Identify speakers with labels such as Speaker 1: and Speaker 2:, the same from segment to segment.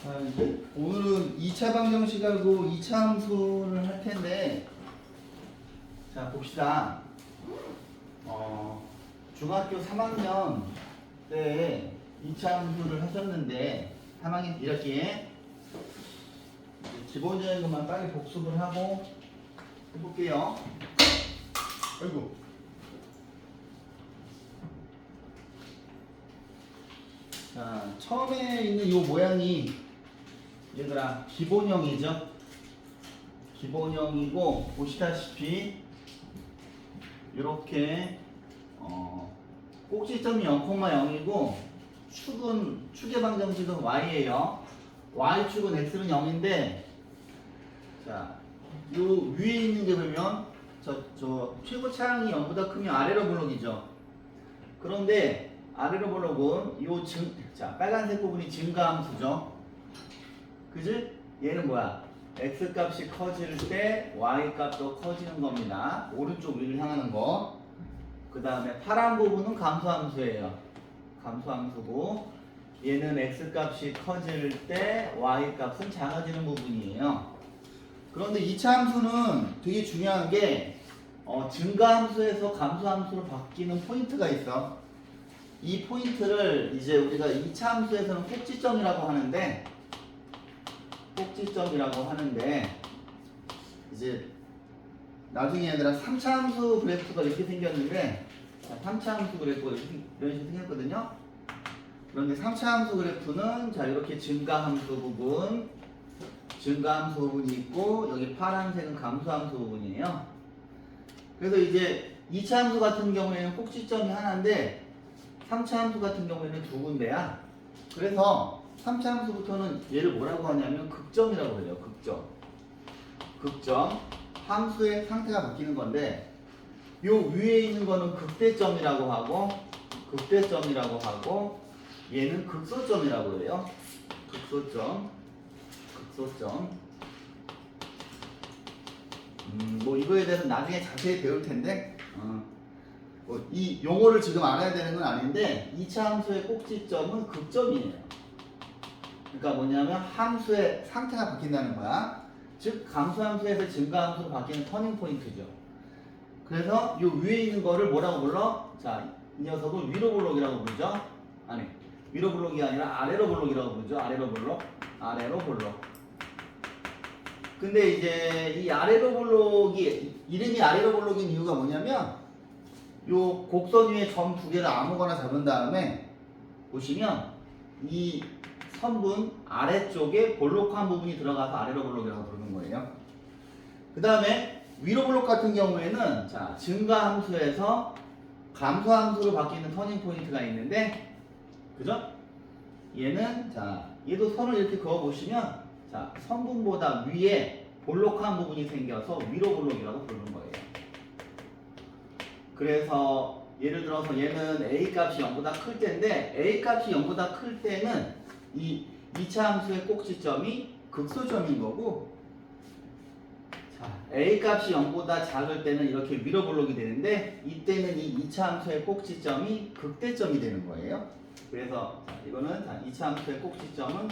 Speaker 1: 자, 이제 오늘은 2차 방정식하고 2차 함수를 할 텐데, 자, 봅시다. 중학교 3학년 때 2차 함수를 하셨는데, 3학년 이렇게 기본적인 것만 빨리 복습을 하고 해볼게요. 아이고. 자, 처음에 있는 이 모양이 얘들아 기본형이죠. 기본형이고 보시다시피 이렇게 꼭지점이 0,0이고 축의 방정식은 y예요. y축은 x는 0인데, 자, 요 위에 있는 게 보면 저 최고 차항이 0보다 크면 아래로 블록이죠. 그런데 아래로 블록은 자, 빨간색 부분이 증가함수죠. 그지? 얘는 뭐야? x 값이 커질 때 y 값도 커지는 겁니다. 오른쪽 위를 향하는 거. 그 다음에 파란 부분은 감소함수예요. 감소함수고, 얘는 x 값이 커질 때 y 값은 작아지는 부분이에요. 그런데 2차 함수는 되게 중요한 게 증가함수에서 감소함수로 바뀌는 포인트가 있어. 이 포인트를 이제 우리가 2차 함수에서는 꼭지점이라고 하는데, 이제 나중에 얘들아 3차 함수 그래프가 이렇게 생겼는데, 3차 함수 그래프가 이런 식으로 생겼거든요. 그런데 3차 함수 그래프는 자, 이렇게 증가함수 부분이 있고, 여기 파란색은 감소함수 부분이에요. 그래서 이제 2차 함수 같은 경우에는 꼭지점이 하나인데 3차 함수 같은 경우에는 두 군데야. 그래서 3차 함수부터는 얘를 뭐라고 하냐면 극점이라고 해요. 극점. 함수의 상태가 바뀌는 건데, 요 위에 있는 거는 극대점이라고 하고 얘는 극소점이라고 해요. 극소점. 뭐 이거에 대해서 나중에 자세히 배울 텐데, 이 용어를 지금 알아야 되는 건 아닌데, 2차 함수의 꼭지점은 극점이에요. 그러니까 뭐냐면 함수의 상태가 바뀐다는 거야. 즉 감소함수에서 증가함수로 바뀌는 터닝 포인트죠. 그래서 이 위에 있는 거를 뭐라고 불러? 자, 이 녀석을 위로 블록이라고 부르죠. 아니, 위로 블록이 아니라 아래로 블록이라고 부르죠. 아래로 블록. 근데 이제 이 아래로 블록이 이름이 아래로 블록인 이유가 뭐냐면, 요 곡선 위에 점 두 개를 아무거나 잡은 다음에 보시면 이 선분 아래쪽에 볼록한 부분이 들어가서 아래로 블록이라고 부르는 거예요. 그 다음에 위로 블록 같은 경우에는 자, 증가함수에서 감소함수로 바뀌는 터닝 포인트가 있는데, 그죠? 얘는 자, 얘도 선을 이렇게 그어 보시면 자, 선분보다 위에 볼록한 부분이 생겨서 위로 블록이라고 부르는 거예요. 그래서 예를 들어서 얘는 a 값이 0보다 클 때인데, a 값이 0보다 클 때는 이 2차 함수의 꼭지점이 극소점인 거고, 자, a 값이 0보다 작을 때는 이렇게 위로 블록이 되는데, 이때는 이 2차 함수의 꼭지점이 극대점이 되는 거예요. 그래서 자, 이거는 자, 2차 함수의 꼭지점은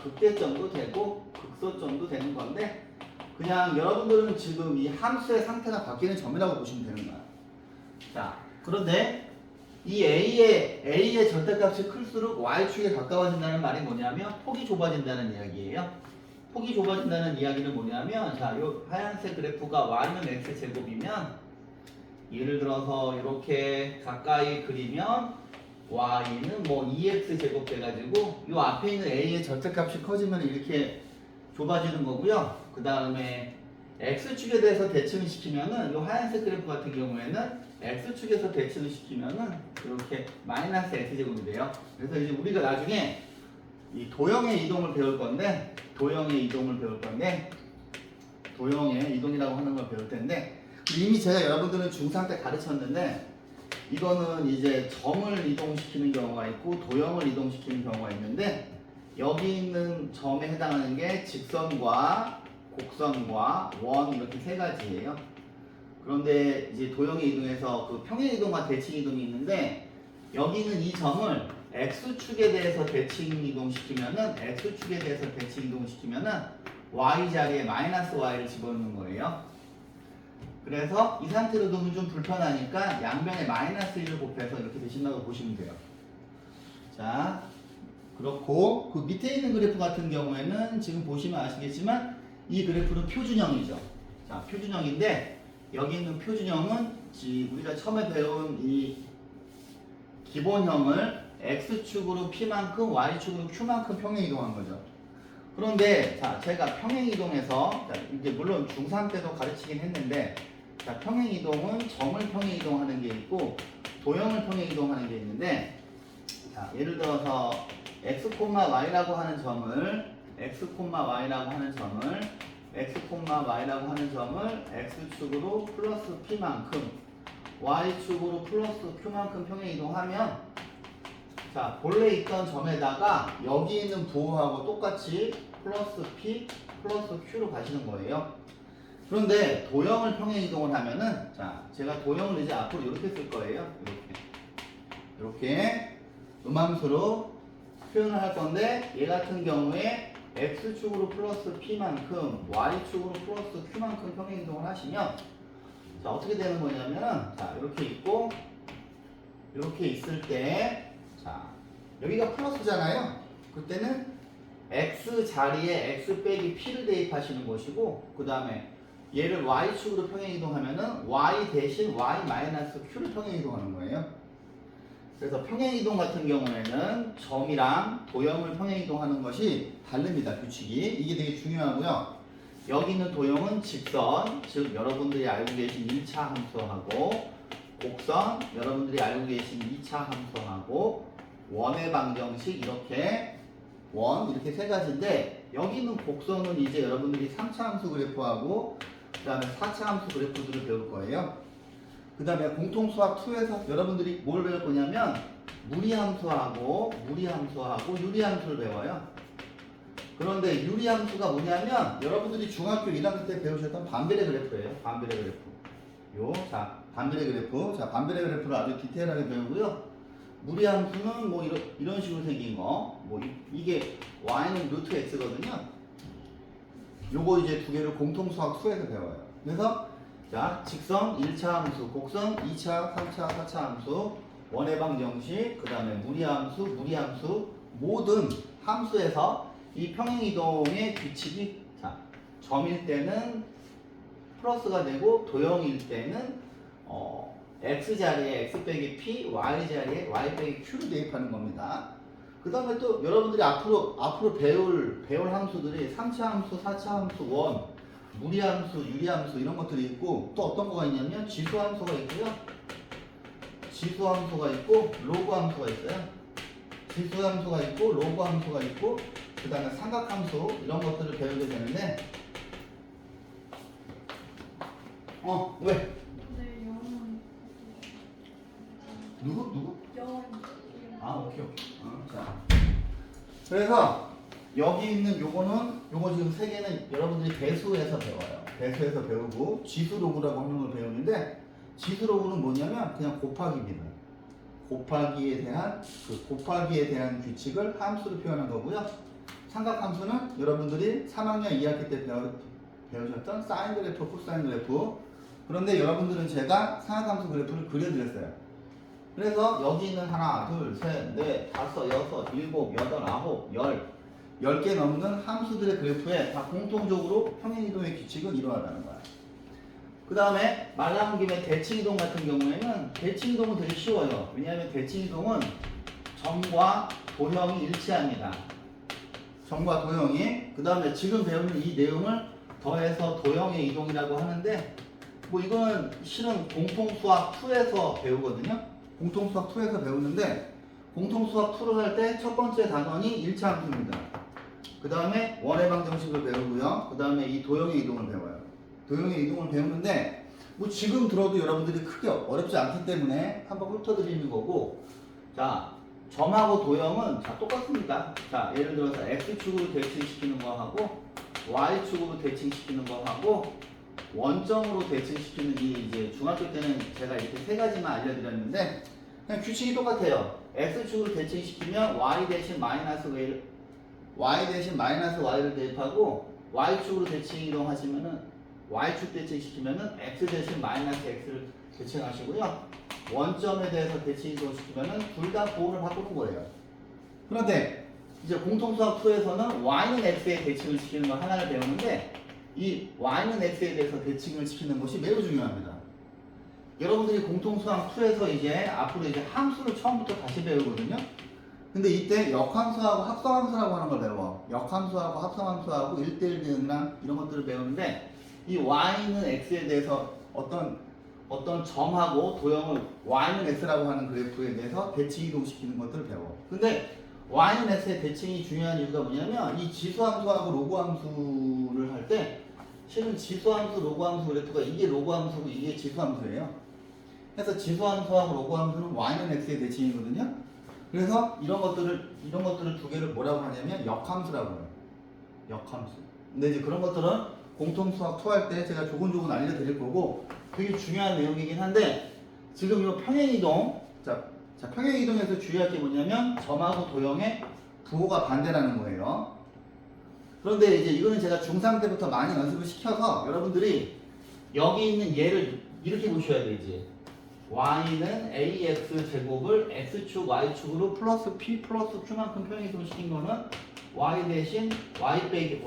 Speaker 1: 극대점도 되고 극소점도 되는 건데, 그냥 여러분들은 지금 이 함수의 상태가 바뀌는 점이라고 보시면 되는 거야. 자, 그런데 이 A의 절대값이 클수록 Y축에 가까워진다는 말이 뭐냐면 폭이 좁아진다는 이야기예요. 폭이 좁아진다는 이야기는 뭐냐면, 자, 요 하얀색 그래프가 Y는 X제곱이면, 예를 들어서 이렇게 가까이 그리면 Y는 뭐 2X제곱 돼가지고 요 앞에 있는 A의 절대값이 커지면 이렇게 좁아지는 거고요. 그 다음에 X축에 대해서 대칭을 시키면은, 요 하얀색 그래프 같은 경우에는 X축에서 대칭을 시키면은 이렇게 마이너스 X제곱이 돼요. 그래서 이제 우리가 나중에 이 도형의 이동을 배울 건데, 도형의 이동이라고 하는 걸 배울 텐데, 이미 제가 여러분들은 중3 때 가르쳤는데, 이거는 이제 점을 이동시키는 경우가 있고 도형을 이동시키는 경우가 있는데, 여기 있는 점에 해당하는 게 직선과 곡선과 원, 이렇게 세 가지예요. 그런데 이제 도형의 이동에서 그 평행 이동과 대칭 이동이 있는데, 여기는 이 점을 x축에 대해서 대칭 이동시키면은 x축에 대해서 대칭 이동시키면은 y 자리에 마이너스 y를 집어넣는 거예요. 그래서 이 상태로 두면 좀 불편하니까 양변에 마이너스 1을 곱해서 이렇게 되신다고 보시면 돼요. 자, 그렇고 그 밑에 있는 그래프 같은 경우에는 지금 보시면 아시겠지만 이 그래프는 표준형이죠. 자, 표준형인데 여기 있는 표준형은 우리가 처음에 배운 이 기본형을 x축으로 p만큼 y축으로 q만큼 평행 이동한 거죠. 그런데 자, 제가 평행 이동해서 이제 물론 중3 때도 가르치긴 했는데 자, 평행 이동은 점을 평행 이동하는 게 있고 도형을 평행 이동하는 게 있는데 자, 예를 들어서 x,y라고 하는 점을 x,y라고 하는 점을 x,y라고 하는 점을 x축으로 플러스 p만큼 y축으로 플러스 q만큼 평행 이동하면 자, 본래 있던 점에다가 여기 있는 부호하고 똑같이 플러스 p 플러스 q로 가시는 거예요. 그런데 도형을 평행 이동을 하면은 자, 제가 도형을 이제 앞으로 이렇게 쓸 거예요. 이렇게 음함수로 표현을 할 건데 얘 같은 경우에 x축으로 플러스 p만큼 y축으로 플러스 q만큼 평행 이동을 하시면 자, 어떻게 되는 거냐면은 자, 이렇게 있고 이렇게 있을 때 자, 여기가 플러스잖아요. 그때는 x 자리에 x 빼기 p를 대입하시는 것이고 그 다음에 얘를 y축으로 평행 이동하면은 y 대신 y 마이너스 q를 평행 이동하는 거예요. 그래서 평행 이동 같은 경우에는 점이랑 도형을 평행 이동하는 것이 다릅니다. 규칙이. 이게 되게 중요하고요. 여기 있는 도형은 직선, 즉 여러분들이 알고 계신 1차 함수하고 곡선, 여러분들이 알고 계신 2차 함수하고 원의 방정식 이렇게 이렇게 세 가지인데 여기 있는 곡선은 이제 여러분들이 3차 함수 그래프하고 그 다음에 4차 함수 그래프들을 배울 거예요. 그 다음에 공통수학 2에서 여러분들이 뭘 배울 거냐면 무리함수하고 유리함수를 배워요. 그런데 유리함수가 뭐냐면 여러분들이 중학교 1학년 때 배우셨던 반비례 그래프예요. 반비례 그래프. 자, 반비례 그래프. 자, 반비례 그래프를 아주 디테일하게 배우고요. 무리함수는 뭐 이런 식으로 생긴 거. 이게 y는 루트 x거든요. 요거 이제 두 개를 공통수학 2에서 배워요. 그래서 자, 직선 1차 함수, 곡선 2차, 3차, 4차 함수, 원의 방정식, 그 다음에 무리함수, 모든 함수에서 이 평행이동의 규칙이 자, 점일 때는 플러스가 되고 도형일 때는 x 자리에 x 빼기 p, y 자리에 y 빼기 q를 대입하는 겁니다. 그 다음에 또 여러분들이 앞으로 배울 함수들이 3차 함수, 4차 함수, 무리함수, 유리함수 이런 것들이 있고 또 어떤 거가 있냐면 지수함수가 있고요. 지수함수가 있고 로그함수가 있어요. 지수함수가 있고 로그함수가 있고 그 다음에 삼각함수 이런 것들을 배우게 되는데 왜?
Speaker 2: 네, 영은
Speaker 1: 누구?
Speaker 2: 영.
Speaker 1: 오케이. 자, 그래서 여기 있는 요거 지금 세 개는 여러분들이 배수에서 배워요. 배수에서 배우고 지수로그라고 하는 걸 배우는데 지수로그는 뭐냐면 그냥 곱하기입니다. 곱하기에 대한 규칙을 함수로 표현한 거고요. 삼각함수는 여러분들이 3학년 2학기 때 배우셨던 사인 그래프, 코사인 그래프. 그런데 여러분들은 제가 삼각함수 그래프를 그려드렸어요. 그래서 여기 있는 하나, 둘, 셋, 넷, 다섯, 여섯, 일곱, 여덟, 아홉, 10개 넘는 함수들의 그래프에 다 공통적으로 평행이동의 규칙은 일어나는 거야. 그 다음에 말 나온 김에 대칭이동 같은 경우에는 대칭이동은 되게 쉬워요. 왜냐하면 대칭이동은 점과 도형이 일치합니다. 점과 도형이. 그 다음에 지금 배우는 이 내용을 더해서 도형의 이동이라고 하는데 이거는 실은 공통수학 2에서 배우거든요. 공통수학 2에서 배우는데 공통수학 2를 할 때 첫 번째 단원이 1차 함수입니다. 그 다음에 원의 방정식을 배우고요. 그 다음에 이 도형의 이동을 배워요. 도형의 이동을 배우는데 지금 들어도 여러분들이 크게 어렵지 않기 때문에 한번 훑어드리는 거고 자, 점하고 도형은 자, 똑같습니다. 자, 예를 들어서 x축으로 대칭시키는 거 하고 y축으로 대칭시키는 거 하고 원점으로 대칭시키는 이 이제 중학교 때는 제가 이렇게 세 가지만 알려드렸는데 그냥 규칙이 똑같아요. x축으로 대칭시키면 y 대신 마이너스 y를 대입하고 y축으로 대칭 이동하시면은 y축 대칭시키면은 x 대신 마이너스 x를 대칭하시고요. 원점에 대해서 대칭 이동시키면은 둘 다 부호를 바꾸는 거예요. 그런데 이제 공통수학 2에서는 y는 x에 대칭을 시키는 걸 하나를 배우는데 이 y는 x에 대해서 대칭을 시키는 것이 매우 중요합니다. 여러분들이 공통수학 2에서 이제 앞으로 이제 함수를 처음부터 다시 배우거든요. 근데 이때 역함수하고 합성함수라고 하는 걸 배워. 역함수하고 합성함수하고 1대1 대응이랑 이런 것들을 배우는데 이 y는 x에 대해서 어떤 점하고 도형을 y는 x라고 하는 그래프에 대해서 대칭 이동시키는 것들을 배워. 근데 y는 x의 대칭이 중요한 이유가 뭐냐면 이 지수함수하고 로그함수를 할 때 실은 지수함수, 로그함수 그래프가 이게 로그함수고 이게 지수함수예요. 그래서 지수함수하고 로그함수는 y는 x의 대칭이거든요. 그래서 이런 것들을 두 개를 뭐라고 하냐면 역함수라고 해요. 역함수. 근데 이제 그런 것들은 공통수학 2 할 때 제가 조곤조곤 알려드릴 거고 되게 중요한 내용이긴 한데 지금 이 평행이동 자 평행이동에서 주의할 게 뭐냐면 점하고 도형의 부호가 반대라는 거예요. 그런데 이제 이거는 제가 중3 때부터 많이 연습을 시켜서 여러분들이 여기 있는 얘를 이렇게 보셔야 되지. y는 ax 제곱을 x축 y축으로 플러스 p 플러스 q만큼 평행이동 시킨 거는 y 대신 y 빼기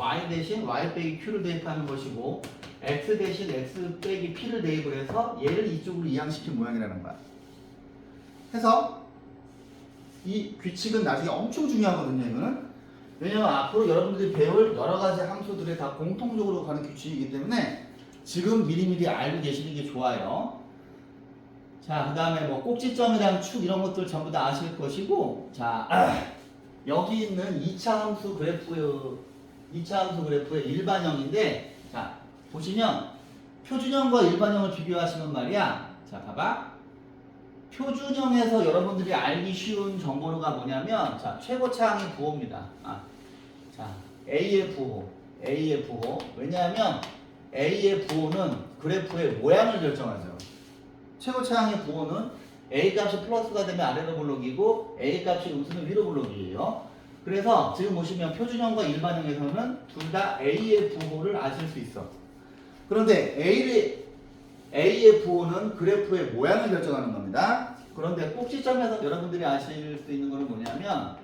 Speaker 1: q를 대입하는 것이고 x 대신 x 빼기 p를 대입을 해서 얘를 이쪽으로 이항시킨 모양이라는 거야. 해서 이 규칙은 나중에 엄청 중요하거든요. 이거는 왜냐면 앞으로 여러분들이 배울 여러 가지 함수들이 다 공통적으로 가는 규칙이기 때문에 지금 미리미리 알고 계시는 게 좋아요. 자, 그 다음에 뭐 꼭지점이랑 축 이런 것들 전부 다 아실 것이고, 자, 여기 있는 2차 함수 그래프의 일반형인데, 자, 보시면 표준형과 일반형을 비교하시면 말이야. 자, 봐봐. 표준형에서 여러분들이 알기 쉬운 정보가 뭐냐면, 자, 최고차항의 부호입니다. 자, A의 부호. 왜냐하면 A의 부호는 그래프의 모양을 결정하죠. 최고차항의 부호는 A 값이 플러스가 되면 아래로 블록이고 A 값이 음수는 위로 블록이에요. 그래서 지금 보시면 표준형과 일반형에서는 둘 다 A의 부호를 아실 수 있어. 그런데 A의 부호는 그래프의 모양을 결정하는 겁니다. 그런데 꼭지점에서 여러분들이 아실 수 있는 것은 뭐냐면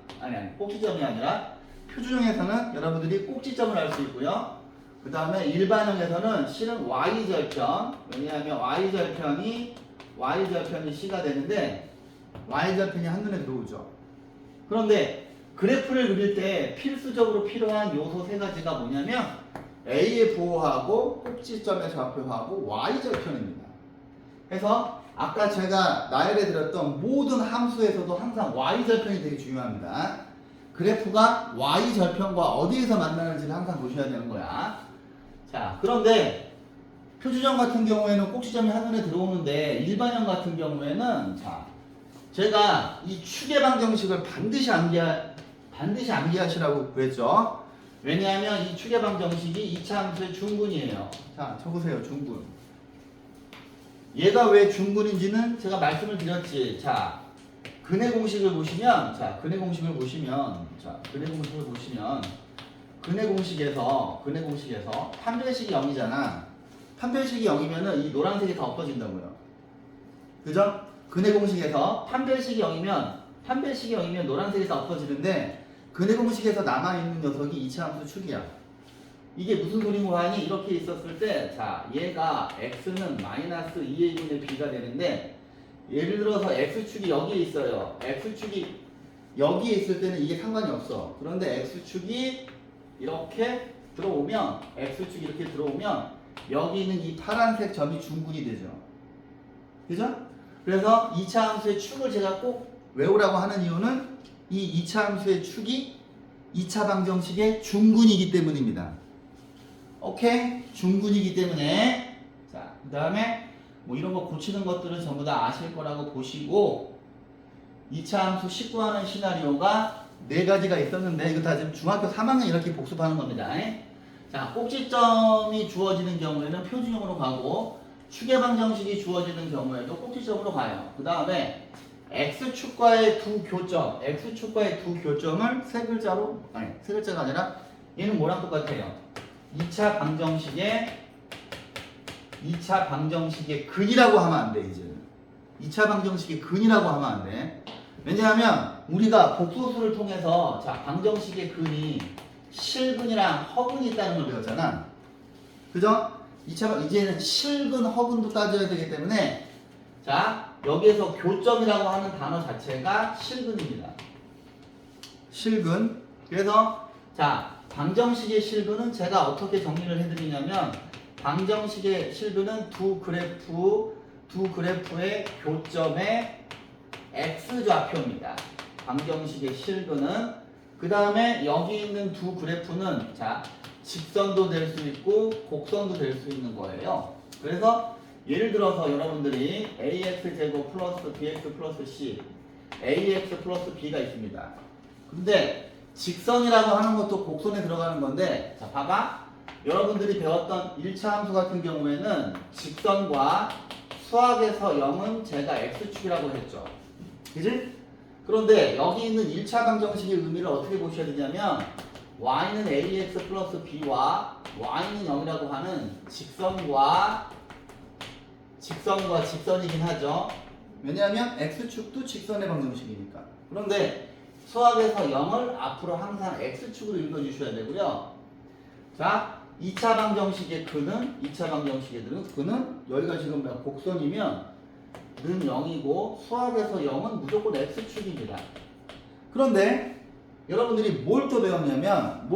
Speaker 1: 꼭지점이 아니라 표준형에서는 여러분들이 꼭지점을 알 수 있고요. 그 다음에 일반형에서는 실은 Y절편, 왜냐하면 Y절편이 C가 되는데 Y절편이 한눈에 들어오죠. 그런데 그래프를 그릴 때 필수적으로 필요한 요소 세 가지가 뭐냐면 A의 부호하고 꼭지점의 좌표하고 Y절편입니다. 그래서 아까 제가 나열해 드렸던 모든 함수에서도 항상 Y절편이 되게 중요합니다. 그래프가 Y절편과 어디에서 만나는지를 항상 보셔야 되는 거야. 자, 그런데 표준형 같은 경우에는 꼭지점이 한눈에 들어오는데 일반형 같은 경우에는 자, 제가 이 축의 방정식을 반드시 암기하시라고 그랬죠. 왜냐하면 이 축의 방정식이 2차 함수의 중근이에요. 자, 적으세요. 중근. 얘가 왜 중근인지는 제가 말씀을 드렸지. 자, 근의 공식을 보시면 근의 공식에서 판별식이 0이잖아. 판별식이 0이면은 이 노란색이 다 엎어진다고요. 그죠? 근의 공식에서 판별식이 0이면 노란색이 다 엎어지는데 근의 공식에서 남아있는 녀석이 2차 함수 축이야. 이게 무슨 소리고 하니? 이렇게 있었을 때, 자, 얘가 x는 마이너스 2의 1분의 b가 되는데 예를 들어서 x축이 여기에 있어요. x축이 여기에 있을 때는 이게 상관이 없어. 그런데 x축이 이렇게 들어오면 여기 있는 이 파란색 점이 중근이 되죠. 그죠? 그래서 2차 함수의 축을 제가 꼭 외우라고 하는 이유는 이 2차 함수의 축이 2차 방정식의 중근이기 때문입니다. 오케이? 중근이기 때문에 자, 그 다음에 뭐 이런 거 고치는 것들은 전부 다 아실 거라고 보시고 2차 함수 식구하는 시나리오가 4가지가 있었는데 이거 다 지금 중학교 3학년 이렇게 복습하는 겁니다. 자, 꼭지점이 주어지는 경우에는 표준형으로 가고 축의 방정식이 주어지는 경우에도 꼭지점으로 가요. 그 다음에 x축과의 두 교점을 세 글자로, 아니 세 글자가 아니라 얘는 뭐랑 똑같아요? 2차 방정식의 근이라고 하면 안 돼. 이제 2차 방정식의 근이라고 하면 안 돼. 왜냐하면 우리가 복소수를 통해서 자 방정식의 근이 실근이랑 허근이 있다는 걸 배웠잖아. 그죠? 이제는 실근, 허근도 따져야 되기 때문에 자 여기에서 교점이라고 하는 단어 자체가 실근입니다. 실근. 그래서 자 방정식의 실근은 제가 어떻게 정리를 해드리냐면 방정식의 실근은 두 그래프의 교점의 x좌표입니다. 방정식의 실근은 그 다음에 여기 있는 두 그래프는 자 직선도 될 수 있고 곡선도 될 수 있는 거예요. 그래서 예를 들어서 여러분들이 ax제곱 플러스 bx 플러스 c ax 플러스 b가 있습니다. 근데 직선이라고 하는 것도 곡선에 들어가는 건데 자 봐봐. 여러분들이 배웠던 1차 함수 같은 경우에는 직선과 수학에서 0은 제가 x축이라고 했죠. 그지? 그런데 여기 있는 1차 방정식의 의미를 어떻게 보셔야 되냐면 y는 ax 플러스 b와 y는 0이라고 하는 직선과 직선이긴 하죠. 왜냐하면 x축도 직선의 방정식이니까. 그런데 수학에서 0을 앞으로 항상 x축으로 읽어주셔야 되고요. 자, 2차 방정식의 근은 여기가 지금 곡선이면 는 0이고 수학에서 0은 무조건 x축입니다. 그런데 여러분들이 뭘 또 배웠냐면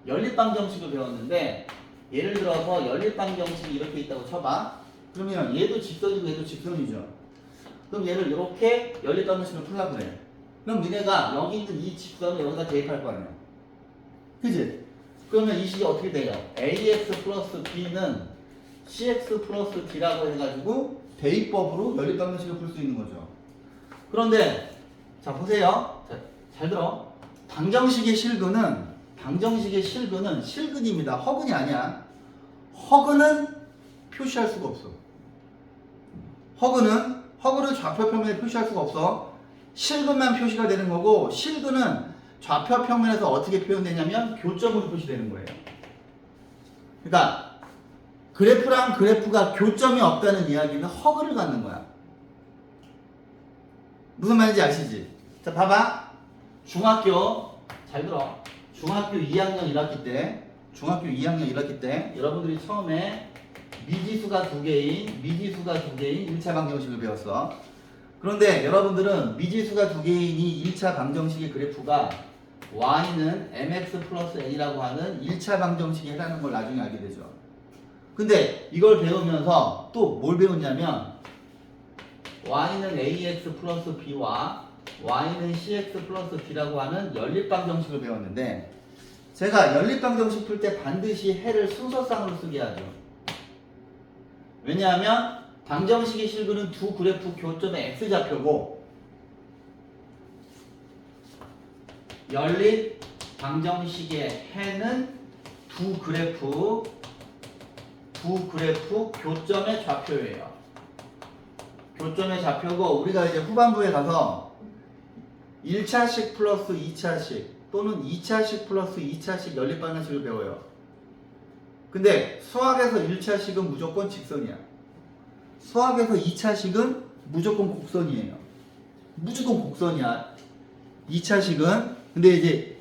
Speaker 1: 연립방정식을 배웠는데 예를 들어서 연립방정식이 이렇게 있다고 쳐봐. 그러면 얘도 직선이고 얘도 직선이죠. 그럼 얘를 이렇게 연립방정식을 풀라고 그래. 그럼 니네가 여기 있는 이 직선을 여기다 대입할 거 아니야. 그지? 그러면 이 식이 어떻게 돼요? ax 플러스 b는 cx 플러스 d라고 해가지고 대입법으로 연립방정식을 풀 수 있는 거죠. 그런데 자 보세요. 잘 들어. 방정식의 실근은 실근입니다. 허근이 아니야. 허근은 표시할 수가 없어. 허근은 좌표 평면에 표시할 수가 없어. 실근만 표시가 되는 거고 실근은 좌표 평면에서 어떻게 표현되냐면 교점으로 표시되는 거예요. 그러니까 그래프랑 그래프가 교점이 없다는 이야기는 허근을 갖는 거야. 무슨 말인지 아시지? 자 봐봐. 잘 들어. 중학교 2학년 1학기 때 여러분들이 처음에 미지수가 두 개인 1차 방정식을 배웠어. 그런데 여러분들은 미지수가 두 개인 이 1차 방정식의 그래프가 y는 mx 플러스 n이라고 하는 1차 방정식이라는 걸 나중에 알게 되죠. 근데 이걸 배우면서 또 뭘 배웠냐면 y는 ax 플러스 b와 y는 cx 플러스 d라고 하는 연립방정식을 배웠는데 제가 연립방정식 풀 때 반드시 해를 순서상으로 쓰게 하죠. 왜냐하면 방정식의 실근은 두 그래프 교점의 x좌표고 연립방정식의 해는 두 그래프 교점의 좌표예요. 교점의 좌표고 우리가 이제 후반부에 가서 1차식 플러스 2차식 또는 2차식 플러스 2차식 연립방정식을 배워요. 근데 수학에서 1차식은 무조건 직선이야. 수학에서 2차식은 무조건 곡선이에요. 무조건 곡선이야. 2차식은. 근데 이제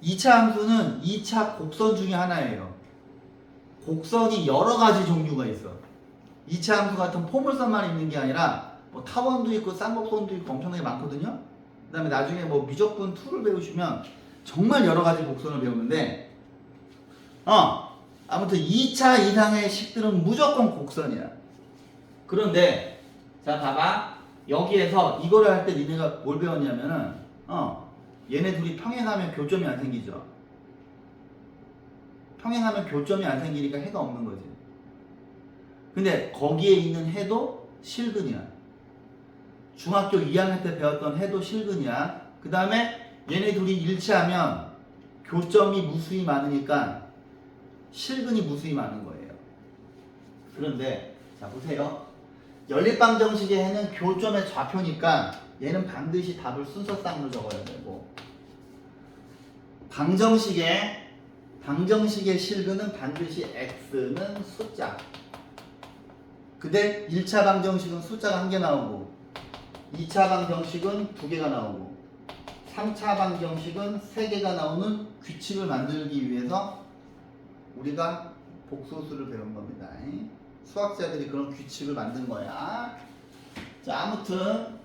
Speaker 1: 2차 함수는 2차 곡선 중에 하나예요. 곡선이 여러 가지 종류가 있어. 2차 함수 같은 포물선만 있는 게 아니라 뭐 타원도 있고 쌍곡선도 있고 엄청나게 많거든요. 그 다음에 나중에 뭐 미적분 2를 배우시면 정말 여러 가지 곡선을 배우는데 아무튼 2차 이상의 식들은 무조건 곡선이야. 그런데 자 봐봐. 여기에서 이거를 할 때 니네가 뭘 배웠냐면은 얘네 둘이 평행하면 교점이 안 생기죠. 평행하면 교점이 안 생기니까 해가 없는 거지. 근데 거기에 있는 해도 실근이야. 중학교 2학년 때 배웠던 해도 실근이야. 그 다음에 얘네 둘이 일치하면 교점이 무수히 많으니까 실근이 무수히 많은 거예요. 그런데 자 보세요. 연립방정식의 해는 교점의 좌표니까 얘는 반드시 답을 순서상으로 적어야 되고, 방정식의 실근은 반드시 x는 숫자. 근데 1차 방정식은 숫자가 1개 나오고 2차 방정식은 2개가 나오고 3차 방정식은 3개가 나오는 규칙을 만들기 위해서 우리가 복소수를 배운 겁니다. 수학자들이 그런 규칙을 만든 거야. 자, 아무튼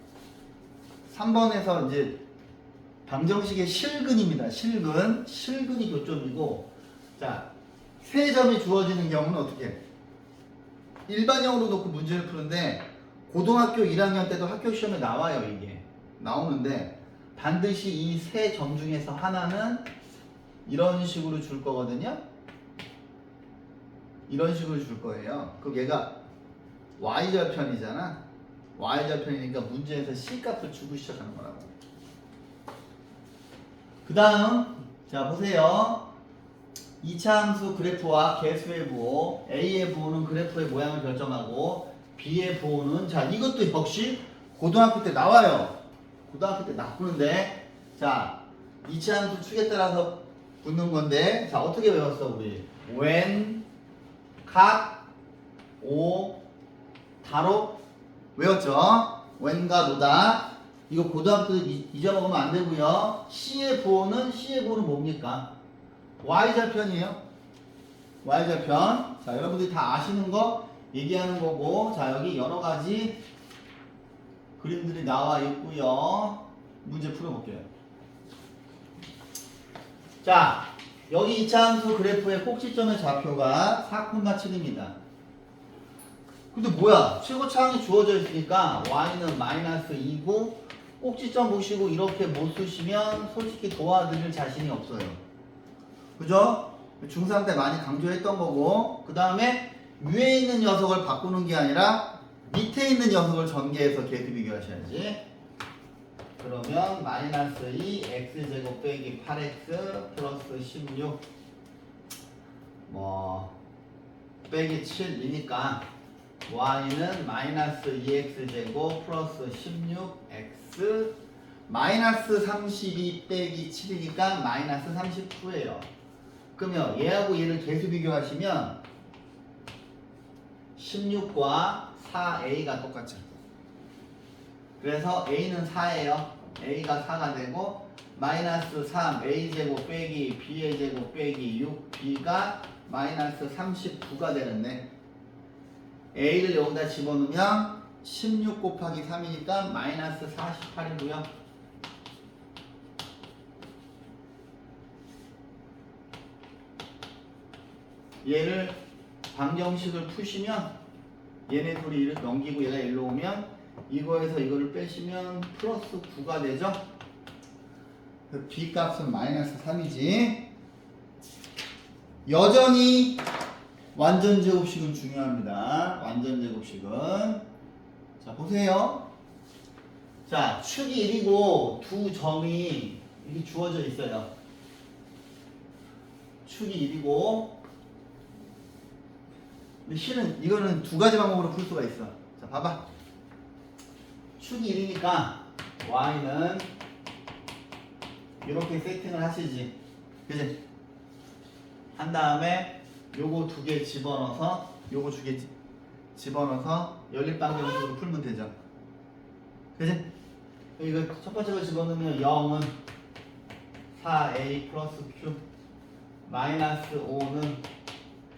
Speaker 1: 3번에서 이제 방정식의 실근입니다. 실근이 교점이고, 자, 3점이 주어지는 경우는 어떻게 해? 일반형으로 놓고 문제를 푸는데 고등학교 1학년 때도 학교 시험에 나와요. 이게 나오는데 반드시 이 3점 중에서 하나는 이런 식으로 줄 거거든요. 이런 식으로 줄 거예요. 그럼 얘가 y절편이잖아. y절편이니까 문제에서 c값을 주고 시작하는 거라고. 그 다음 자 보세요. 2차 함수 그래프와 개수의 부호, A의 부호는 그래프의 모양을 결정하고 B의 부호는, 자 이것도 역시 고등학교 때 나와요. 고등학교 때 나오는데, 자 2차 함수 축에 따라서 붙는 건데, 자 어떻게 외웠어 우리? when, 각, 오, 다로 외웠죠? when과 노다. 이거 고등학교 때 잊어먹으면 안 되고요. C의 부호는 뭡니까? y절편이에요. y절편. 자, 여러분들이 다 아시는 거 얘기하는 거고, 자, 여기 여러 가지 그림들이 나와 있고요. 문제 풀어볼게요. 자, 여기 2차 함수 그래프의 꼭지점의 좌표가 4,7입니다. 근데 뭐야? 최고차항이 주어져 있으니까 y는 마이너스 2고, 꼭지점 보시고 이렇게 못 쓰시면 솔직히 도와드릴 자신이 없어요. 그죠? 중3 때 많이 강조했던 거고, 그 다음에 위에 있는 녀석을 바꾸는 게 아니라 밑에 있는 녀석을 전개해서 계수 비교하셔야지. 그러면 마이너스 2 x제곱 빼기 8x 플러스 16 빼기 7이니까 y는 마이너스 2x제곱 플러스 16x 마이너스 32 빼기 7이니까 마이너스 39예요. 그러면 얘하고 얘를 계수 비교하시면 16과 4a가 똑같죠. 그래서 a는 4예요. a가 4가 되고 마이너스 3 a제곱 빼기 b의 제곱 빼기 6b가 마이너스 39가 되는데, a를 여기다 집어넣으면 16 곱하기 3이니까 마이너스 48이고요. 얘를 방정식을 푸시면 얘네 둘이 이렇게 넘기고 얘가 일로 오면 이거에서 이거를 빼시면 플러스 9가 되죠. b 값은 마이너스 3이지. 여전히 완전 제곱식은 중요합니다. 완전 제곱식은, 자 보세요. 자 축이 1이고 두 점이 이렇게 주어져 있어요. 축이 1이고, 근데 실은 이거는 두 가지 방법으로 풀 수가 있어. 자 봐봐. 축이 1이니까 y는 이렇게 세팅을 하시지. 그지? 한 다음에 요거 두 개 집어넣어서 요거 두 개 집어넣어서 연립방정식으로 풀면 되죠. 그지? 이거 첫 번째 거 집어넣으면 0은 4a 플러스 q 마이너스 5는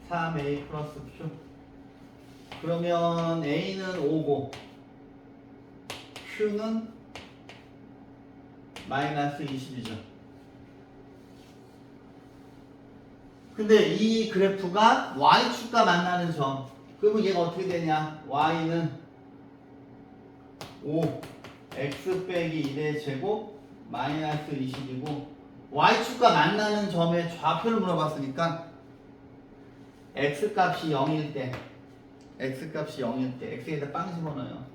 Speaker 1: 3a 플러스 q. 그러면 a는 5고 q는 마이너스 20이죠. 근데 이 그래프가 y축과 만나는 점, 그러면 얘가 어떻게 되냐? y는 5 x 빼기 1의 제곱 마이너스 20이고, y축과 만나는 점의 좌표를 물어봤으니까 x값이 0일 때 x에다 빵 집어넣어요.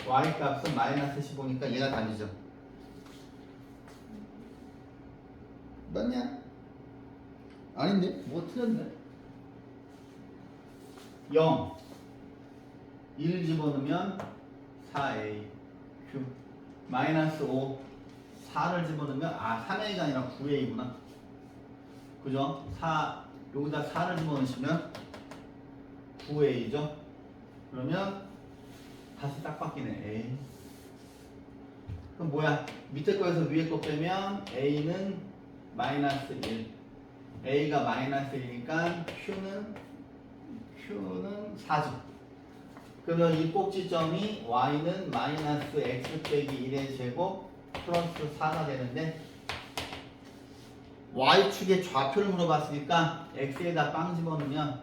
Speaker 1: y값은 마이너스 15니까 얘가 답이죠. 맞냐? 아닌데? 뭐 틀렸네. 0 1 집어넣으면 4a q 마이너스 5 4를 집어넣으면 3a가 아니라 9a구나. 그죠? 4 여기다 4를 집어넣으시면 9a죠. 그러면 다시 딱 바뀌네. a. 그럼 뭐야? 밑에 거에서 위에 거 빼면 a는 마이너스 1. a가 마이너스 1이니까 q는 4죠. 그러면 이 꼭지점이 y는 마이너스 x 빼기 1의 제곱 플러스 4가 되는데 y축의 좌표를 물어봤으니까 x에다 빵 집어넣으면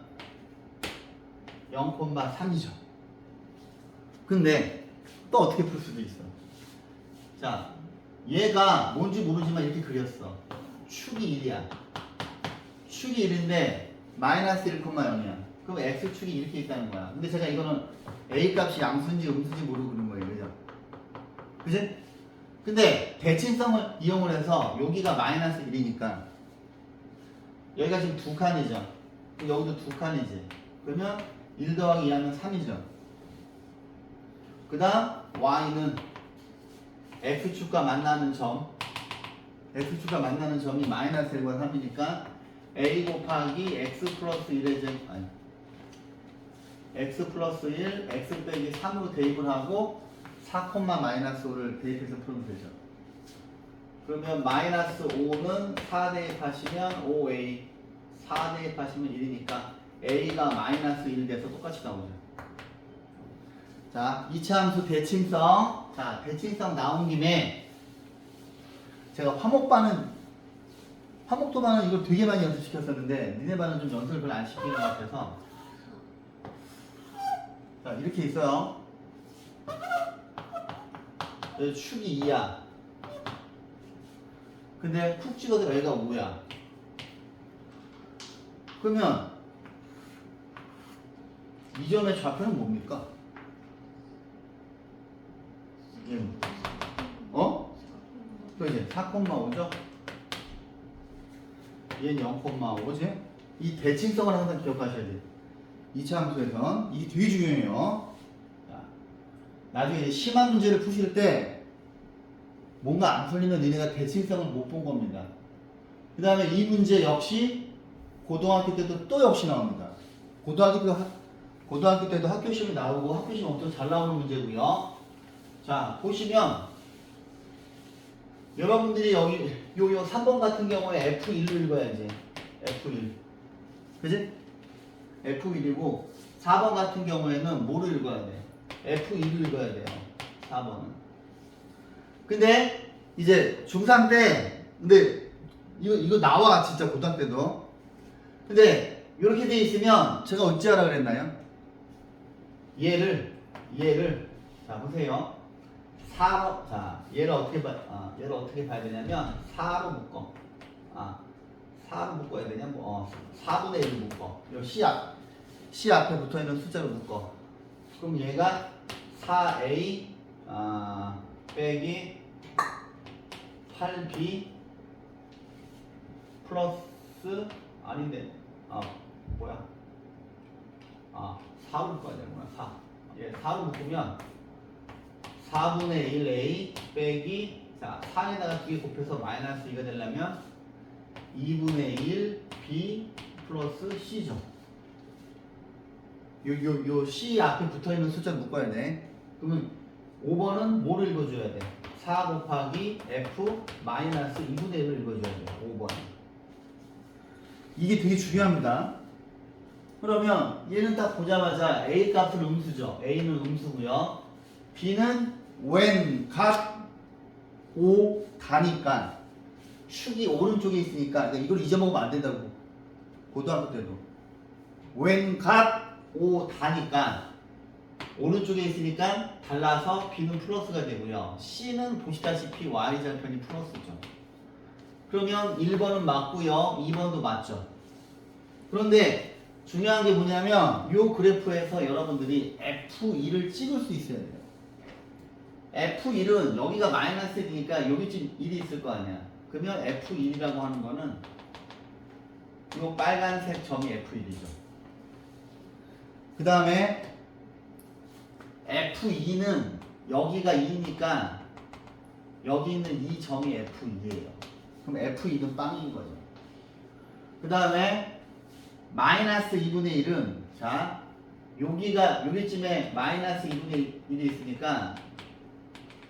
Speaker 1: 0,3이죠. 근데 또 어떻게 풀 수도 있어. 자, 얘가 뭔지 모르지만 이렇게 그렸어. 축이 1이야. 축이 1인데 마이너스 1,0이야. 그럼 x축이 이렇게 있다는 거야. 근데 제가 이거는 a 값이 양수인지 음수인지 모르고 그런 거예요. 그죠? 그지? 근데 대칭성을 이용을 해서 여기가 마이너스 1이니까 여기가 지금 두 칸이죠. 여기도 두 칸이지. 그러면 1 더하기 2하면 3이죠. 그 다음 y는 x축과 만나는 점이 마이너스 1과 3이니까 a 곱하기 x 플러스 1의 제곱 x 플러스 1 x 빼기 3으로 대입을 하고 4, 마이너스 5를 대입해서 풀면 되죠. 그러면 마이너스 5는 4 대입하시면 5a 4 대입하시면 1이니까 a가 마이너스 1 돼서 똑같이 나오죠. 자, 이차함수 대칭성. 자, 대칭성 나온 김에 제가 화목도반은 이걸 되게 많이 연습시켰었는데 니네 반은 좀 연습을 별로 안 시키는 것 같아서 자, 이렇게 있어요. 여기 축이 2야. 근데 쿡 찍어서 여기가 5야. 그러면 이 점의 좌표는 뭡니까? 그지? 4,5죠? 얘는 0,5지? 이 대칭성을 항상 기억하셔야 돼. 2차 함수에선 이게 되게 중요해요. 자, 나중에 심한 문제를 푸실 때 뭔가 안 풀리면 너네가 대칭성을 못 본 겁니다. 그 다음에 이 문제 역시 고등학교 때도 또 역시 나옵니다. 고등학교 때도 학교 시험이 나오고 학교 시험 엄청 잘 나오는 문제고요. 자, 보시면 여러분들이 여기 요 3번 같은 경우에 F1로 읽어야지. F1. 그지? F1이고 4번 같은 경우에는 뭐를 읽어야 돼? F2를 읽어야 돼요. 4번은. 근데 이제 중3 때 근데 이거 나와 진짜 고등학교 때도. 근데 이렇게 돼 있으면 제가 어찌하라 그랬나요? 얘를 자 보세요. 4로 자 얘를 어떻게 봐야 되냐면 4로 묶어. 4로 묶어야 되냐? 4분의 1을 묶어. C 앞에 붙어 있는 숫자로 묶어. 그럼 얘가 4a 빼기 8b 플러스 아닌데 뭐야? 4로 묶어야 되는구나. 4. 예, 4로 묶으면 4분의 1a 빼기 자 4에다가 2개 곱해서 마이너스 2가 되려면 2분의 1b 플러스 c죠. 요 c 앞에 붙어있는 숫자를 묶어야 돼. 그러면 5번은 뭐를 읽어줘야 돼? 4 곱하기 f 마이너스 2분의 1을 읽어줘야 돼. 5번. 이게 되게 중요합니다. 그러면 얘는 딱 보자마자 a 값은 음수죠. a는 음수고요. b는 when gat 5 다니까 축이 오른쪽에 있으니까 그러니까 이걸 잊어먹으면 안 된다고. 고등학교 때도 when gat 5 다니까 오른쪽에 있으니까 달라서 b는 플러스가 되고요. c는 보시다시피 y절편이 플러스죠. 그러면 1번은 맞고요. 2번도 맞죠. 그런데 중요한 게 뭐냐면 이 그래프에서 여러분들이 F2를 찍을 수 있어야 돼요. F1은 여기가 마이너스 1이니까 여기쯤 1이 있을 거 아니야. 그러면 F1이라고 하는 거는 이 빨간색 점이 F1이죠. 그 다음에 F2는 여기가 2니까 여기 있는 이 점이 F2예요. 그럼 F2는 빵인 거죠. 그 다음에 마이너스 2분의 1은 자 여기가 여기쯤에 마이너스 2분의 1이 있으니까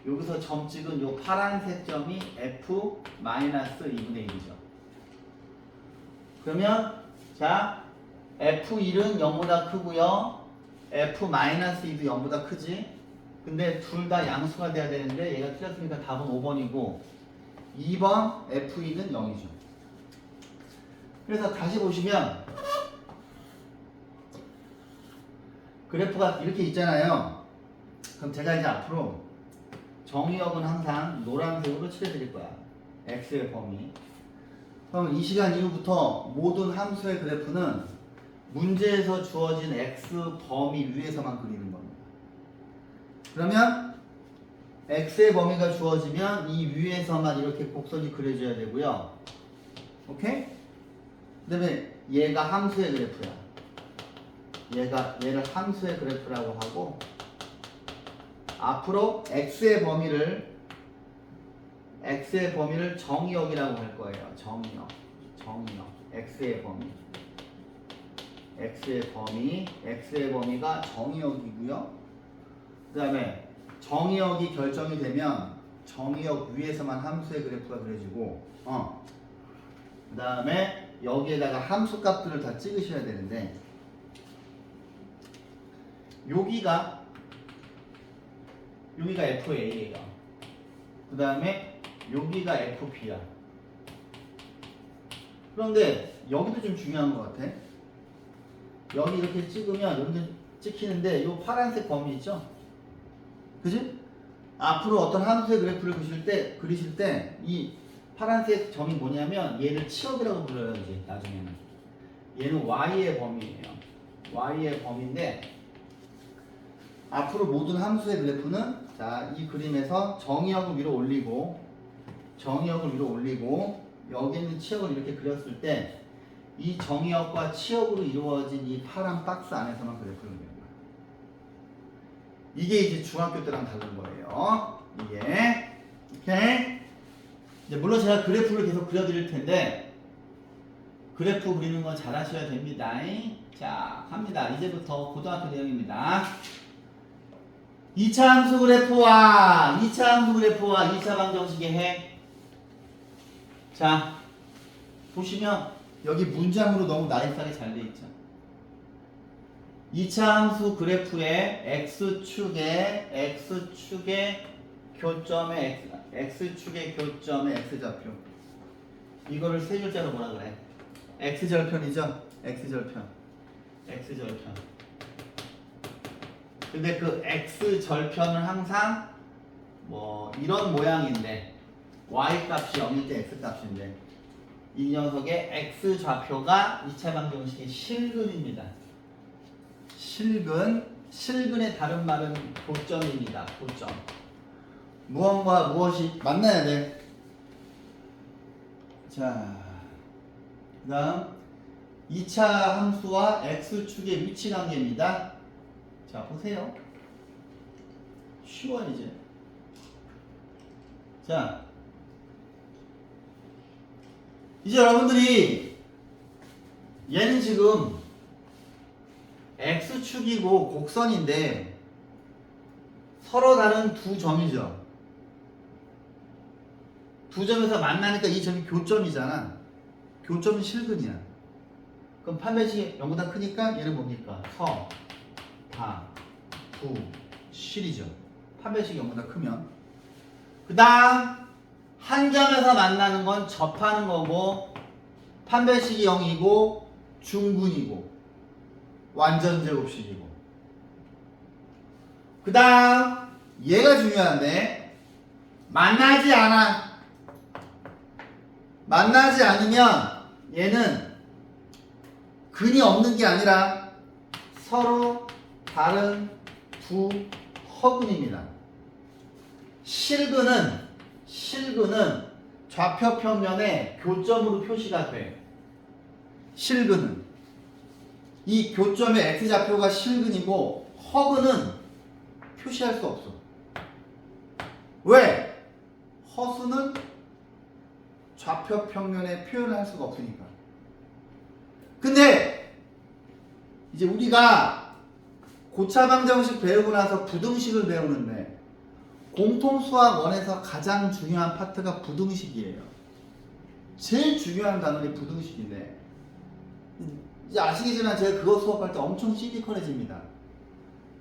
Speaker 1: 여기서 점 찍은 요 파란색 점이 F 마이너스 2분의 1이죠. 그러면 자 F1은 0보다 크고요. F 마이너스 2도 0보다 크지. 근데 둘 다 양수가 돼야 되는데 얘가 틀렸으니까 답은 5번이고 2번 F2는 0이죠. 그래서 다시 보시면 그래프가 이렇게 있잖아요. 그럼 제가 이제 앞으로 정의역은 항상 노란색으로 칠해드릴 거야. X의 범위. 그럼 이 시간 이후부터 모든 함수의 그래프는 문제에서 주어진 X 범위 위에서만 그리는 겁니다. 그러면 X의 범위가 주어지면 이 위에서만 이렇게 곡선이 그려져야 되고요. 오케이? 그 다음에 얘가 함수의 그래프야. 얘를 함수의 그래프라고 하고 앞으로 X의 범위를 정의역이라고 할 거예요. 정의역. X의 범위가 정의역이고요. 그 다음에 정의역이 결정이 되면 정의역 위에서만 함수의 그래프가 그려지고 그 다음에 여기에다가 함수 값들을 다 찍으셔야 되는데 여기가 FA예요. 그 다음에 여기가 FB야. 그런데 여기도 좀 중요한 것 같아. 여기 이렇게 찍으면 여기도 찍히는데 이 파란색 범위 있죠? 그지? 앞으로 어떤 함수의 그래프를 그리실 때 이 파란색 점이 뭐냐면 얘를 치역이라고 불러요. 이제 나중에는 얘는 Y의 범위예요. Y의 범위인데 앞으로 모든 함수의 그래프는 자, 이 그림에서 정의역을 위로 올리고 여기 있는 치역을 이렇게 그렸을 때 이 정의역과 치역으로 이루어진 이 파란 박스 안에서만 그래프를 그리는 거예요. 이게 이제 중학교 때랑 다른 거예요. 이게 오케이? 이제 물론 제가 그래프를 계속 그려드릴 텐데 그래프 그리는 건 잘 하셔야 됩니다. 자, 갑니다. 이제부터 고등학교 내용입니다. 2차 함수 그래프와 2차 방정식의 해. 자, 보시면 여기 문장으로 너무 나이스하게 잘 돼 있죠. 2차 함수 그래프의 X축의 교점의 X축의 교점의 X좌표. 이거를 세 글자로 뭐라 그래? X절편이죠? X절편. 근데 그 X절편은 항상 뭐 이런 모양인데 Y 값이 0일 때 X 값인데 이 녀석의 X좌표가 2차 방정식의 실근입니다. 실근의 다른 말은 고점입니다. 고점. 무언과 무엇이 만나야 돼. 자, 그 다음 2차 함수와 X축의 위치 관계입니다. 자, 보세요. 쉬워요, 이제. 자, 이제 여러분들이 얘는 지금 X축이고 곡선인데 서로 다른 두 점이죠. 두 점에서 만나니까 이 점이 교점이잖아. 교점은 실근이야. 그럼 판별식이 0보다 크니까 얘는 뭡니까? 서, 다, 부, 실이죠. 판별식이 0보다 크면. 그 다음 한 점에서 만나는 건 접하는 거고 판별식이 0이고 중근이고 완전 제곱식이고 그 다음 얘가 중요한데 만나지 않으면 얘는 근이 없는 게 아니라 서로 다른 두 허근입니다. 실근은 좌표 평면에 교점으로 표시가 돼. 실근은 이 교점의 X좌표가 실근이고 허근은 표시할 수 없어. 왜? 허수는 좌표 평면에 표현할 수가 없으니까. 근데 이제 우리가 고차방정식 배우고 나서 부등식을 배우는데 공통수학 1에서 가장 중요한 파트가 부등식이에요. 제일 중요한 단원이 부등식인데 이제 아시겠지만 제가 그거 수업할 때 엄청 시니컬해집니다.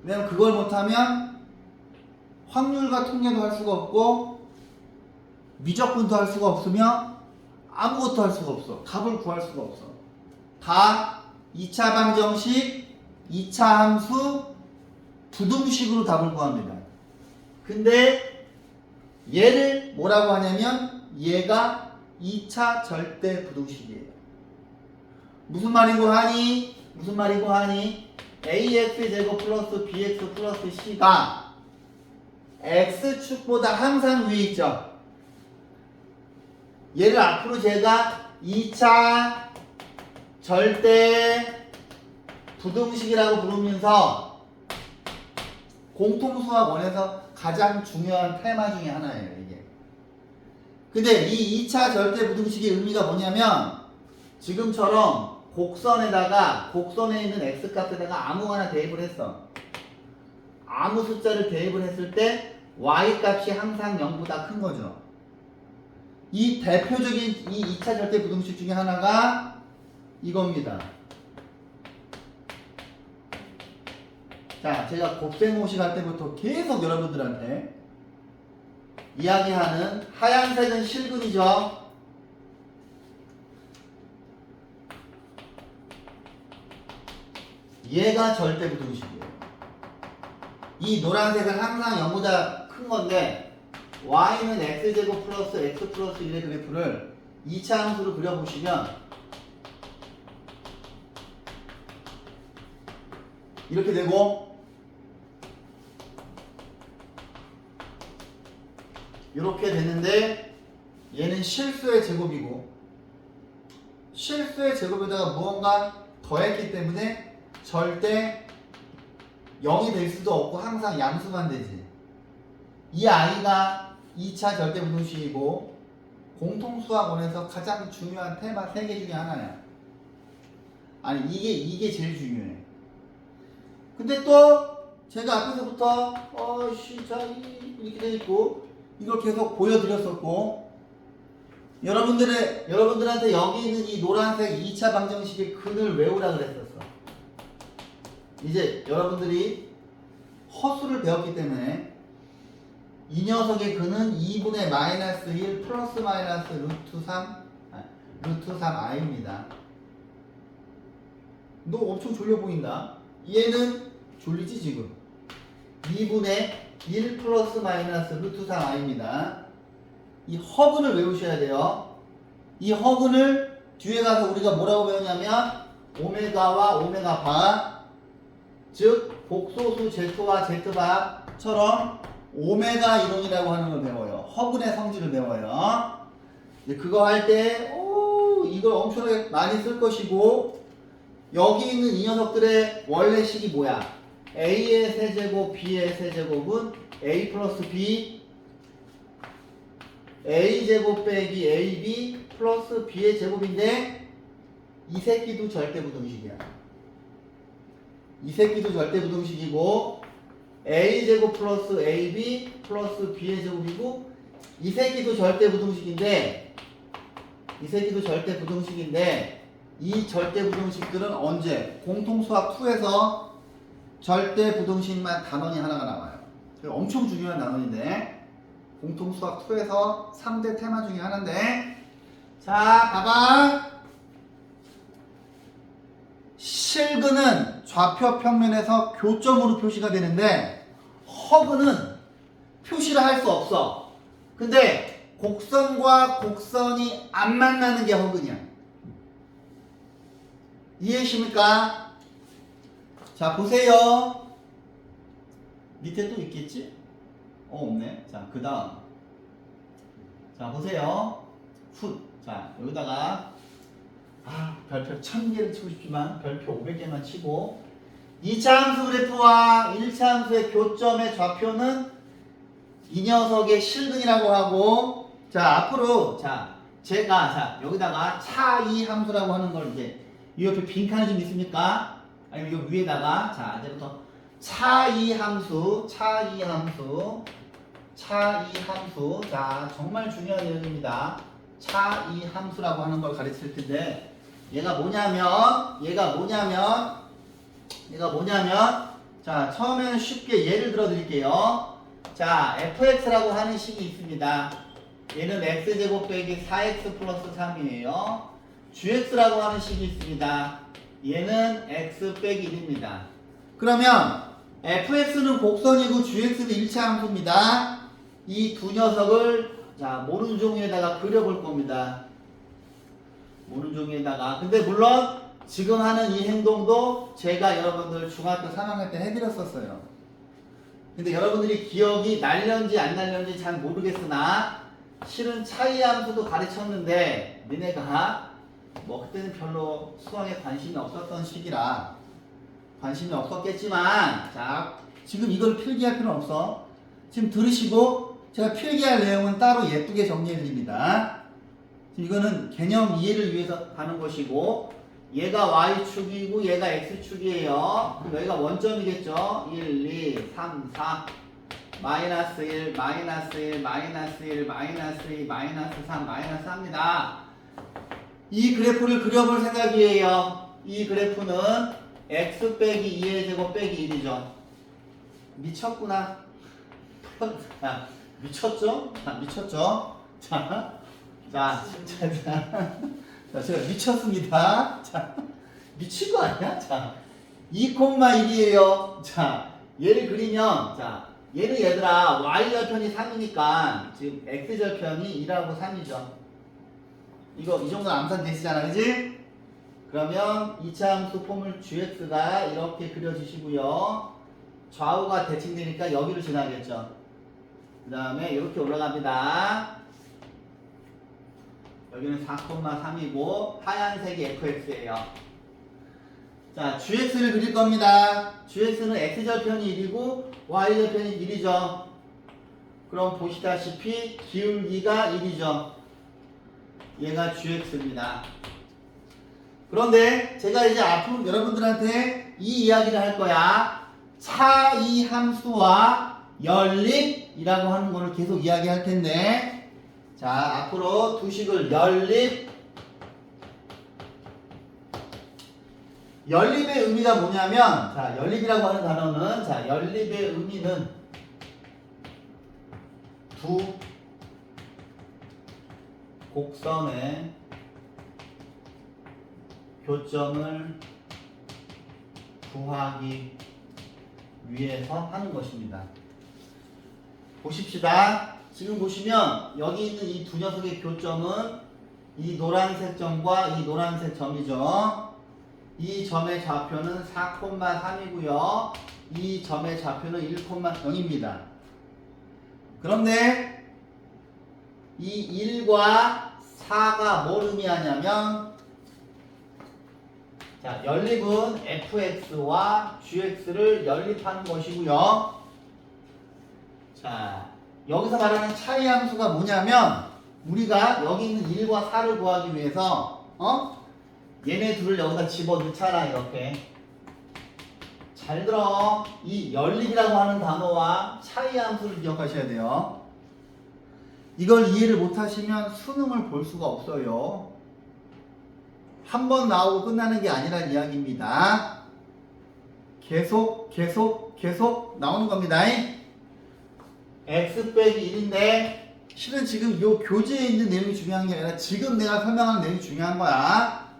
Speaker 1: 왜냐면 그걸 못하면 확률과 통계도 할 수가 없고 미적분도 할 수가 없으며 아무것도 할 수가 없어. 답을 구할 수가 없어. 다 2차 방정식, 2차 함수, 부등식으로 답을 구합니다. 근데 얘를 뭐라고 하냐면 얘가 2차 절대 부등식이에요. 무슨 말이고 하니? 무슨 말이고 하니? ax제곱 플러스 bx 플러스 c가 x축보다 항상 위에 있죠. 얘를 앞으로 제가 2차 절대 부등식이라고 부르면서 공통수학 1에서 가장 중요한 테마 중에 하나예요, 이게. 근데 이 2차 절대 부등식의 의미가 뭐냐면 지금처럼 곡선에 있는 x값에다가 아무거나 대입을 했어. 아무 숫자를 대입을 했을 때 y값이 항상 0보다 큰 거죠. 이 대표적인 이 2차 절대 부등식 중에 하나가 이겁니다. 자, 제가 곱셈공식 할 때부터 계속 여러분들한테 이야기하는 하얀색은 실근이죠. 얘가 절대 부등식이에요. 이 노란색은 항상 0보다 큰 건데 y는 x제곱 플러스 x 플러스 1의 그래프를 2차 함수로 그려보시면 이렇게 되고 이렇게 되는데 얘는 실수의 제곱이고 실수의 제곱에다가 무언가 더했기 때문에 절대 0이 될 수도 없고 항상 양수만 되지. 이 아이가 2차 절대 부등식이고 공통수학원에서 가장 중요한 테마 3개 중에 하나야. 아니 이게 제일 중요해. 근데 또 제가 앞에서부터 자 이렇게 돼 있고 이걸 계속 보여드렸었고 여러분들한테 여기 있는 이 노란색 2차 방정식의 근을 외우라 그랬었어. 이제 여러분들이 허수를 배웠기 때문에 이 녀석의 근은 2분의 마이너스 1 플러스 마이너스 루트 3i입니다. 너 엄청 졸려 보인다. 얘는 졸리지 지금. 2분의 1 플러스 마이너스 루트 3i입니다. 이 허근을 외우셔야 돼요. 이 허근을 뒤에 가서 우리가 뭐라고 배우냐면 오메가와 오메가 바, 즉 복소수 Z와 Z바처럼 오메가 이론이라고 하는 걸 배워요. 허근의 성질을 배워요. 그거 할 때 이걸 엄청나게 많이 쓸 것이고 여기 있는 이 녀석들의 원래 식이 뭐야? A의 세제곱, B의 세제곱은 A 플러스 B A제곱 빼기 AB 플러스 B의 제곱인데 이 새끼도 절대부등식이야. 이 새끼도 절대부등식이고 A제곱 플러스 AB 플러스 B의 제곱이고 이 새끼도 절대부등식인데 이 절대부등식들은 언제? 공통수학 2에서 절대부등식만 단원이 하나가 나와요. 엄청 중요한 단원인데 공통수학 2에서 3대 테마 중에 하나인데 자 봐봐. 실근은 좌표 평면에서 교점으로 표시가 되는데 허근은 표시를 할 수 없어. 근데 곡선과 곡선이 안 만나는 게 허근이야. 이해하십니까? 자 보세요. 밑에 또 있겠지? 없네. 자 그 다음 자 보세요. 자 여기다가 별표 1000개를 치고 싶지만 별표 500개만 치고 2차 함수 그래프와 1차 함수의 교점의 좌표는 이 녀석의 실근이라고 하고, 자, 앞으로, 자, 제가, 여기다가 차이 함수라고 하는 걸 이제, 이 옆에 빈칸이 좀 있습니까? 아니면 이 위에다가, 자, 이제부터 차이 함수, 자, 정말 중요한 내용입니다. 차이 함수라고 하는 걸 가르칠 텐데, 얘가 뭐냐면, 자, 처음에는 쉽게 예를 들어 드릴게요. 자, fx라고 하는 식이 있습니다. 얘는 x제곱 빼기 4x 플러스 3이에요. gx라고 하는 식이 있습니다. 얘는 x 빼기 1입니다. 그러면 fx는 곡선이고 gx는 일차 함수입니다. 이 두 녀석을 자, 모르는 종이에다가 그려볼 겁니다. 모르는 종이에다가. 근데 물론 지금 하는 이 행동도 제가 여러분들 중학교 3학년 때 해드렸었어요. 근데 여러분들이 기억이 날렸는지 안 날렸는지 잘 모르겠으나 실은 차이 함수도 가르쳤는데 니네가 뭐 그때는 별로 수학에 관심이 없었던 시기라 관심이 없었겠지만 자 지금 이걸 필기할 필요는 없어. 지금 들으시고 제가 필기할 내용은 따로 예쁘게 정리해 드립니다. 이거는 개념 이해를 위해서 하는 것이고 얘가 Y축이고 얘가 X축이에요. 그럼 여기가 원점이겠죠. 1, 2, 3, 4 마이너스 1, 마이너스 1, 마이너스 1, 마이너스 2, 마이너스 3, 마이너스 4입니다. 이 그래프를 그려볼 생각이에요. 이 그래프는 X 빼기 2의 제곱 빼기 1이죠. 미쳤구나. 자, 미쳤죠? 자, 제가 미쳤습니다. 자, 미친 거 아니야? 자, 2,1이에요. 자, 얘를 그리면, 자, 얘는 얘들아, y절편이 3이니까, 지금 x절편이 2하고 3이죠. 이거, 이 정도는 암산되시잖아, 그지? 그러면 2차 함수 폼을 gx가 이렇게 그려주시고요. 좌우가 대칭되니까 여기로 지나겠죠. 그 다음에 이렇게 올라갑니다. 여기는 4,3이고 하얀색이 fx예요. 자, gx를 그릴 겁니다. gx는 x절편이 1이고 y절편이 1이죠. 그럼 보시다시피 기울기가 1이죠. 얘가 gx입니다. 그런데 제가 이제 앞으로 여러분들한테 이 이야기를 할 거야. 차이 함수와 연립이라고 하는 거를 계속 이야기할 텐데 자, 앞으로 두 식을 연립의 의미가 뭐냐면, 자, 연립이라고 하는 단어는, 자, 연립의 의미는 두 곡선의 교점을 구하기 위해서 하는 것입니다. 보십시다. 지금 보시면 여기 있는 이 두 녀석의 교점은 이 노란색 점과 이 노란색 점이죠. 이 점의 좌표는 4,3이고요. 이 점의 좌표는 1,0입니다. 그런데 이 1과 4가 뭘 의미하냐면 자, 연립은 fx와 gx를 연립하는 것이고요. 자, 여기서 말하는 차이 함수가 뭐냐면 우리가 여기 있는 1과 4를 구하기 위해서 얘네 둘을 여기다 집어넣잖아. 이렇게 잘 들어. 이 연립이라고 하는 단어와 차이 함수를 기억하셔야 돼요. 이걸 이해를 못하시면 수능을 볼 수가 없어요. 한 번 나오고 끝나는 게 아니란 이야기입니다. 계속 나오는 겁니다. x 빼기 1인데 실은 지금 이 교재에 있는 내용이 중요한 게 아니라 지금 내가 설명하는 내용이 중요한 거야.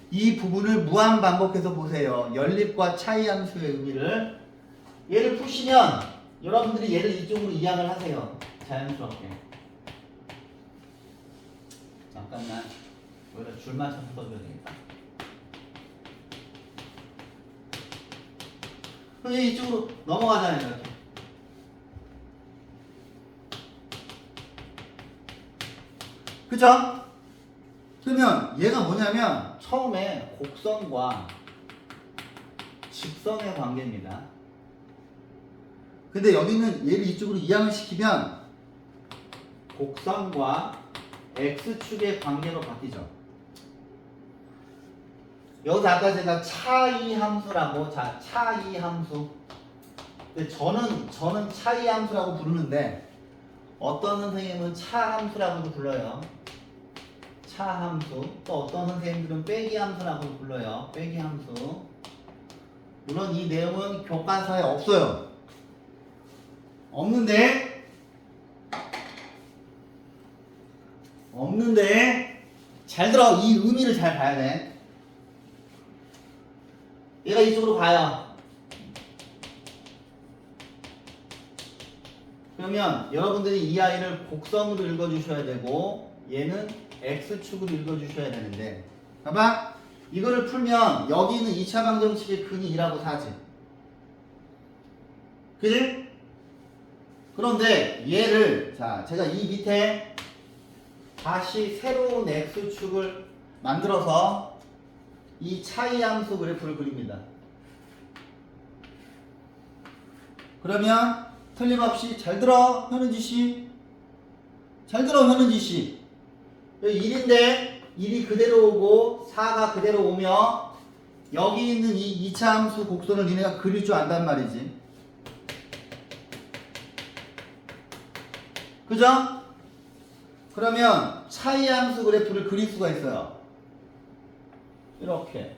Speaker 1: 이 부분을 무한 반복해서 보세요. 연립과 차이 함수의 의미를. 얘를 푸시면 여러분들이 얘를 이쪽으로 이항을 하세요. 자연스럽게. 잠깐만. 여기다 줄 맞춰서 써줘야 되겠다. 그럼 얘 이쪽으로 넘어가잖아요. 이렇게. 그쵸? 그러면 얘가 뭐냐면 처음에 곡선과 직선의 관계입니다. 근데 여기는 얘를 이쪽으로 이항을 시키면 곡선과 x축의 관계로 바뀌죠. 여기서 아까 제가 차이 함수라고, 자, 차이 함수. 근데 저는 차이 함수라고 부르는데 어떤 선생님은 차 함수라고도 불러요. 차 함수. 또 어떤 선생님들은 빼기 함수라고 불러요. 빼기 함수. 물론 이 내용은 교과서에 없어요. 없는데 잘 들어. 이 의미를 잘 봐야 돼. 얘가 이쪽으로 가요. 그러면 여러분들이 이 아이를 곡선으로 읽어주셔야 되고 얘는 x축으로 읽어주셔야 되는데 봐봐. 이거를 풀면 여기 있는 2차 방정식의 근이 2라고 사지. 그지? 그런데 얘를 자 제가 이 밑에 다시 새로운 x축을 만들어서 이 차이 함수 그래프를 그립니다. 그러면 틀림없이 잘 들어 현은지 씨. 잘 들어 현은지 씨. 1인데 1이 그대로 오고 4가 그대로 오며 여기 있는 이 2차 함수 곡선을 니네가 그릴 줄 안단 말이지. 그죠? 그러면 차이 함수 그래프를 그릴 수가 있어요. 이렇게.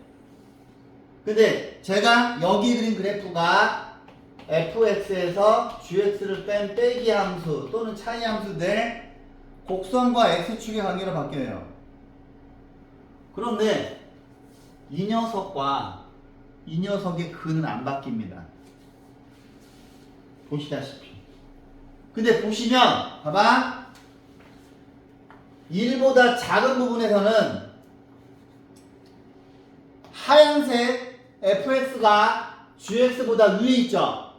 Speaker 1: 근데 제가 여기 그린 그래프가 fx에서 gx를 뺀 빼기 함수 또는 차이 함수인데 곡선과 x축의 관계로 바뀌어요. 그런데 이 녀석과 이 녀석의 근은 안 바뀝니다. 보시다시피. 근데 보시면 봐봐. 1보다 작은 부분에서는 하얀색 fx가 gx보다 위에 있죠.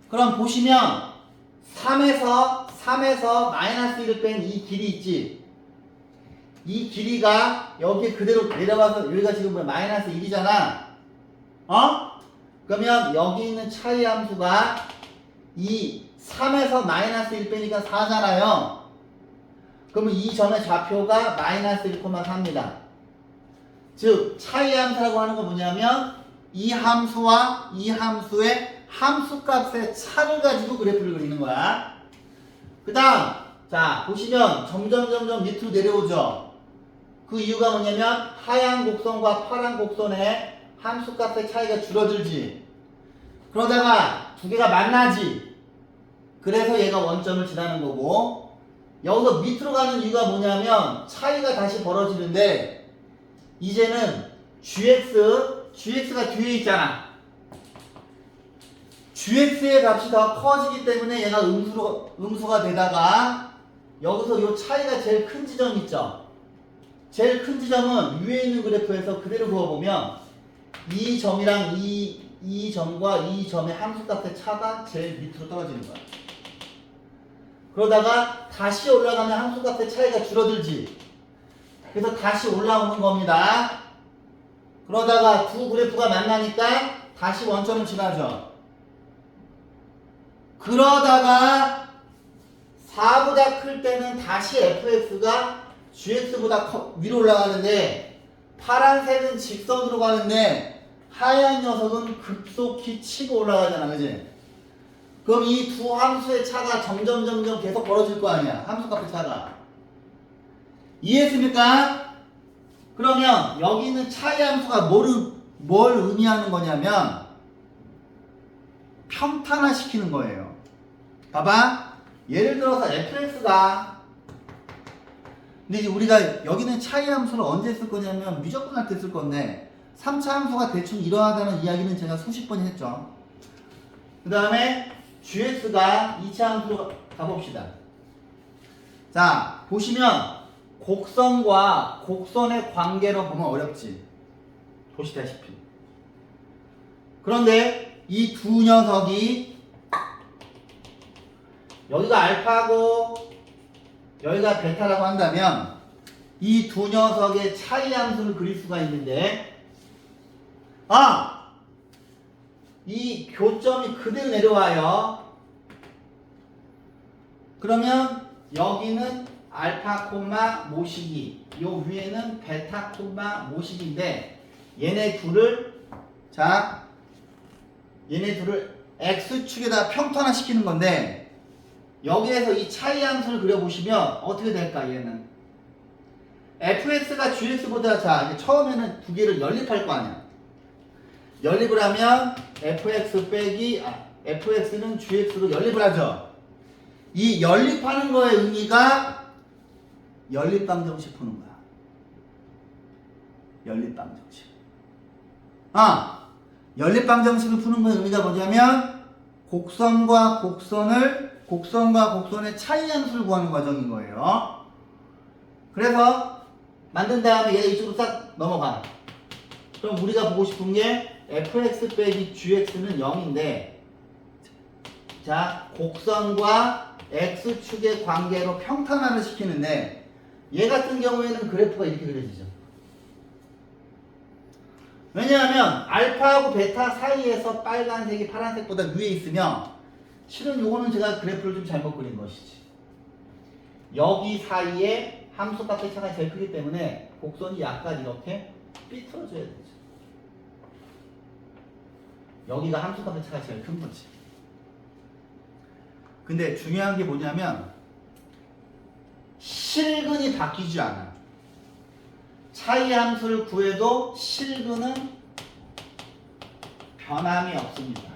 Speaker 1: 그럼 보시면 3에서 마이너스 1을 뺀 이 길이 있지. 이 길이가 여기 그대로 내려가서 여기가 지금 뭐야? 마이너스 1이잖아. 그러면 여기 있는 차이 함수가 이 3에서 마이너스 1 빼니까 4잖아요. 그러면 이 점의 좌표가 마이너스 1,4입니다. 즉 차이 함수라고 하는 건 뭐냐면 이 함수와 이 함수의 함수값의 차를 가지고 그래프를 그리는 거야. 그 다음 자 보시면 점점 밑으로 내려오죠. 그 이유가 뭐냐면 하얀 곡선과 파란 곡선의 함수값의 차이가 줄어들지. 그러다가 두 개가 만나지. 그래서 얘가 원점을 지나는 거고, 여기서 밑으로 가는 이유가 뭐냐면 차이가 다시 벌어지는데 이제는 gx가 뒤에 있잖아. gx의 값이 더 커지기 때문에 얘가 음수가 되다가 여기서 이 차이가 제일 큰 지점 있죠. 제일 큰 지점은 위에 있는 그래프에서 그대로 그어보면 이 점이랑 이 점과 이 점의 함수값의 차가 제일 밑으로 떨어지는 거야. 그러다가 다시 올라가면 함수값의 차이가 줄어들지. 그래서 다시 올라오는 겁니다. 그러다가 두 그래프가 만나니까 다시 원점을 지나죠. 그러다가 4보다 클 때는 다시 fx가 gx보다 위로 올라가는데 파란색은 직선으로 가는데 하얀 녀석은 급속히 치고 올라가잖아. 그지? 그럼 이 두 함수의 차가 점점 계속 벌어질 거 아니야. 함수값의 차가. 이해했습니까? 그러면 여기 있는 차이 함수가 뭘 의미하는 거냐면 평탄화시키는 거예요. 봐봐. 예를 들어서 fx가 근데 이제 우리가 여기는 차이 함수를 언제 쓸 거냐면 무조건 할 때 쓸 건데 3차 함수가 대충 이러하다는 이야기는 제가 수십 번 했죠. 그 다음에 gx가 2차 함수로 가봅시다. 자 보시면 곡선과 곡선의 관계로 보면 어렵지. 보시다시피. 그런데 이 두 녀석이 여기가 알파고 여기가 베타라고 한다면 이 두 녀석의 차이 함수를 그릴 수가 있는데 이 교점이 그대로 내려와요. 그러면 여기는 알파 콤마 모시기, 요 위에는 베타 콤마 모시기인데 얘네 둘을 x축에다 평탄화 시키는 건데 여기에서 이 차이 함수를 그려보시면 어떻게 될까? 얘는 fx가 gx보다 이제 처음에는 두 개를 연립할 거 아니야. 연립을 하면 fx는 gx로 연립을 하죠. 이 연립하는 거의 의미가 연립방정식 푸는 거야. 연립방정식. 연립방정식을 푸는 거의 의미가 뭐냐면 곡선과 곡선의 차이 함수를 구하는 과정인 거예요. 그래서 만든 다음에 얘가 이쪽으로 싹 넘어가. 그럼 우리가 보고 싶은 게 fx 빼기 gx는 0인데 자, 곡선과 x축의 관계로 평탄화를 시키는데 얘 같은 경우에는 그래프가 이렇게 그려지죠. 왜냐하면 알파하고 베타 사이에서 빨간색이 파란색보다 위에 있으면 실은 요거는 제가 그래프를 좀 잘못 그린 것이지. 여기 사이에 함수값의 차가 제일 크기 때문에 곡선이 약간 이렇게 삐뚤어져야 되죠. 여기가 함수값의 차가 제일 큰 거지. 근데 중요한 게 뭐냐면 실근이 바뀌지 않아. 차이 함수를 구해도 실근은 변함이 없습니다.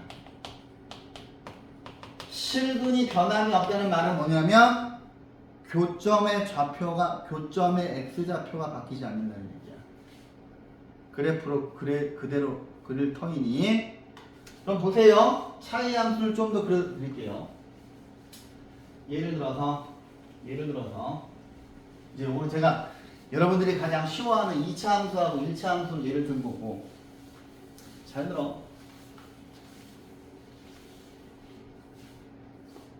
Speaker 1: 실근이 변함이 없다는 말은 뭐냐면 교점의 x좌표가 바뀌지 않는다는 얘기야. 그래프로 그대로 그릴 터이니 그럼 보세요. 차이 함수를 좀 더 그려드릴게요. 예를 들어서 이제 오늘 제가 여러분들이 가장 쉬워하는 2차 함수하고 1차 함수를 예를 든 거고 잘 들어.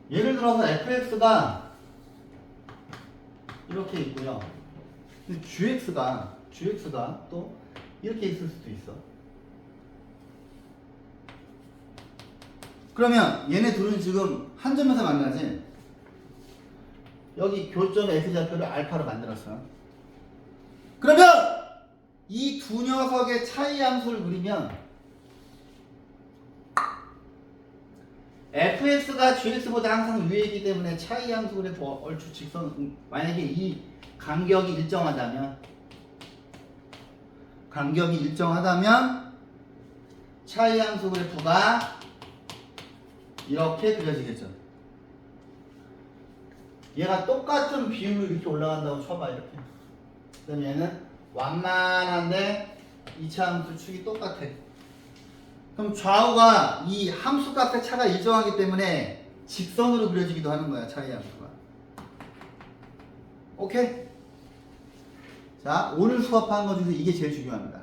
Speaker 1: 예를 들어서 fx가 이렇게 있고요. 근데 gx가 또 이렇게 있을 수도 있어. 그러면 얘네 둘은 지금 한 점에서 만나지. 여기 교점 x좌표를 알파로 만들었어. 그러면 이 두 녀석의 차이 함수를 그리면 fx가 gx보다 항상 위에 있기 때문에 차이 함수 그래프 얼추 직선, 만약에 이 간격이 일정하다면 차이 함수 그래프가 이렇게 그려지겠죠. 얘가 똑같은 비율로 이렇게 올라간다고 쳐봐. 이렇게. 그럼 얘는 완만한데 2차 함수 축이 똑같아. 그럼 좌우가 이 함수값의 차가 일정하기 때문에 직선으로 그려지기도 하는 거야. 차이 함수가. 오케이? 자, 오늘 수업한 것 중에서 이게 제일 중요합니다.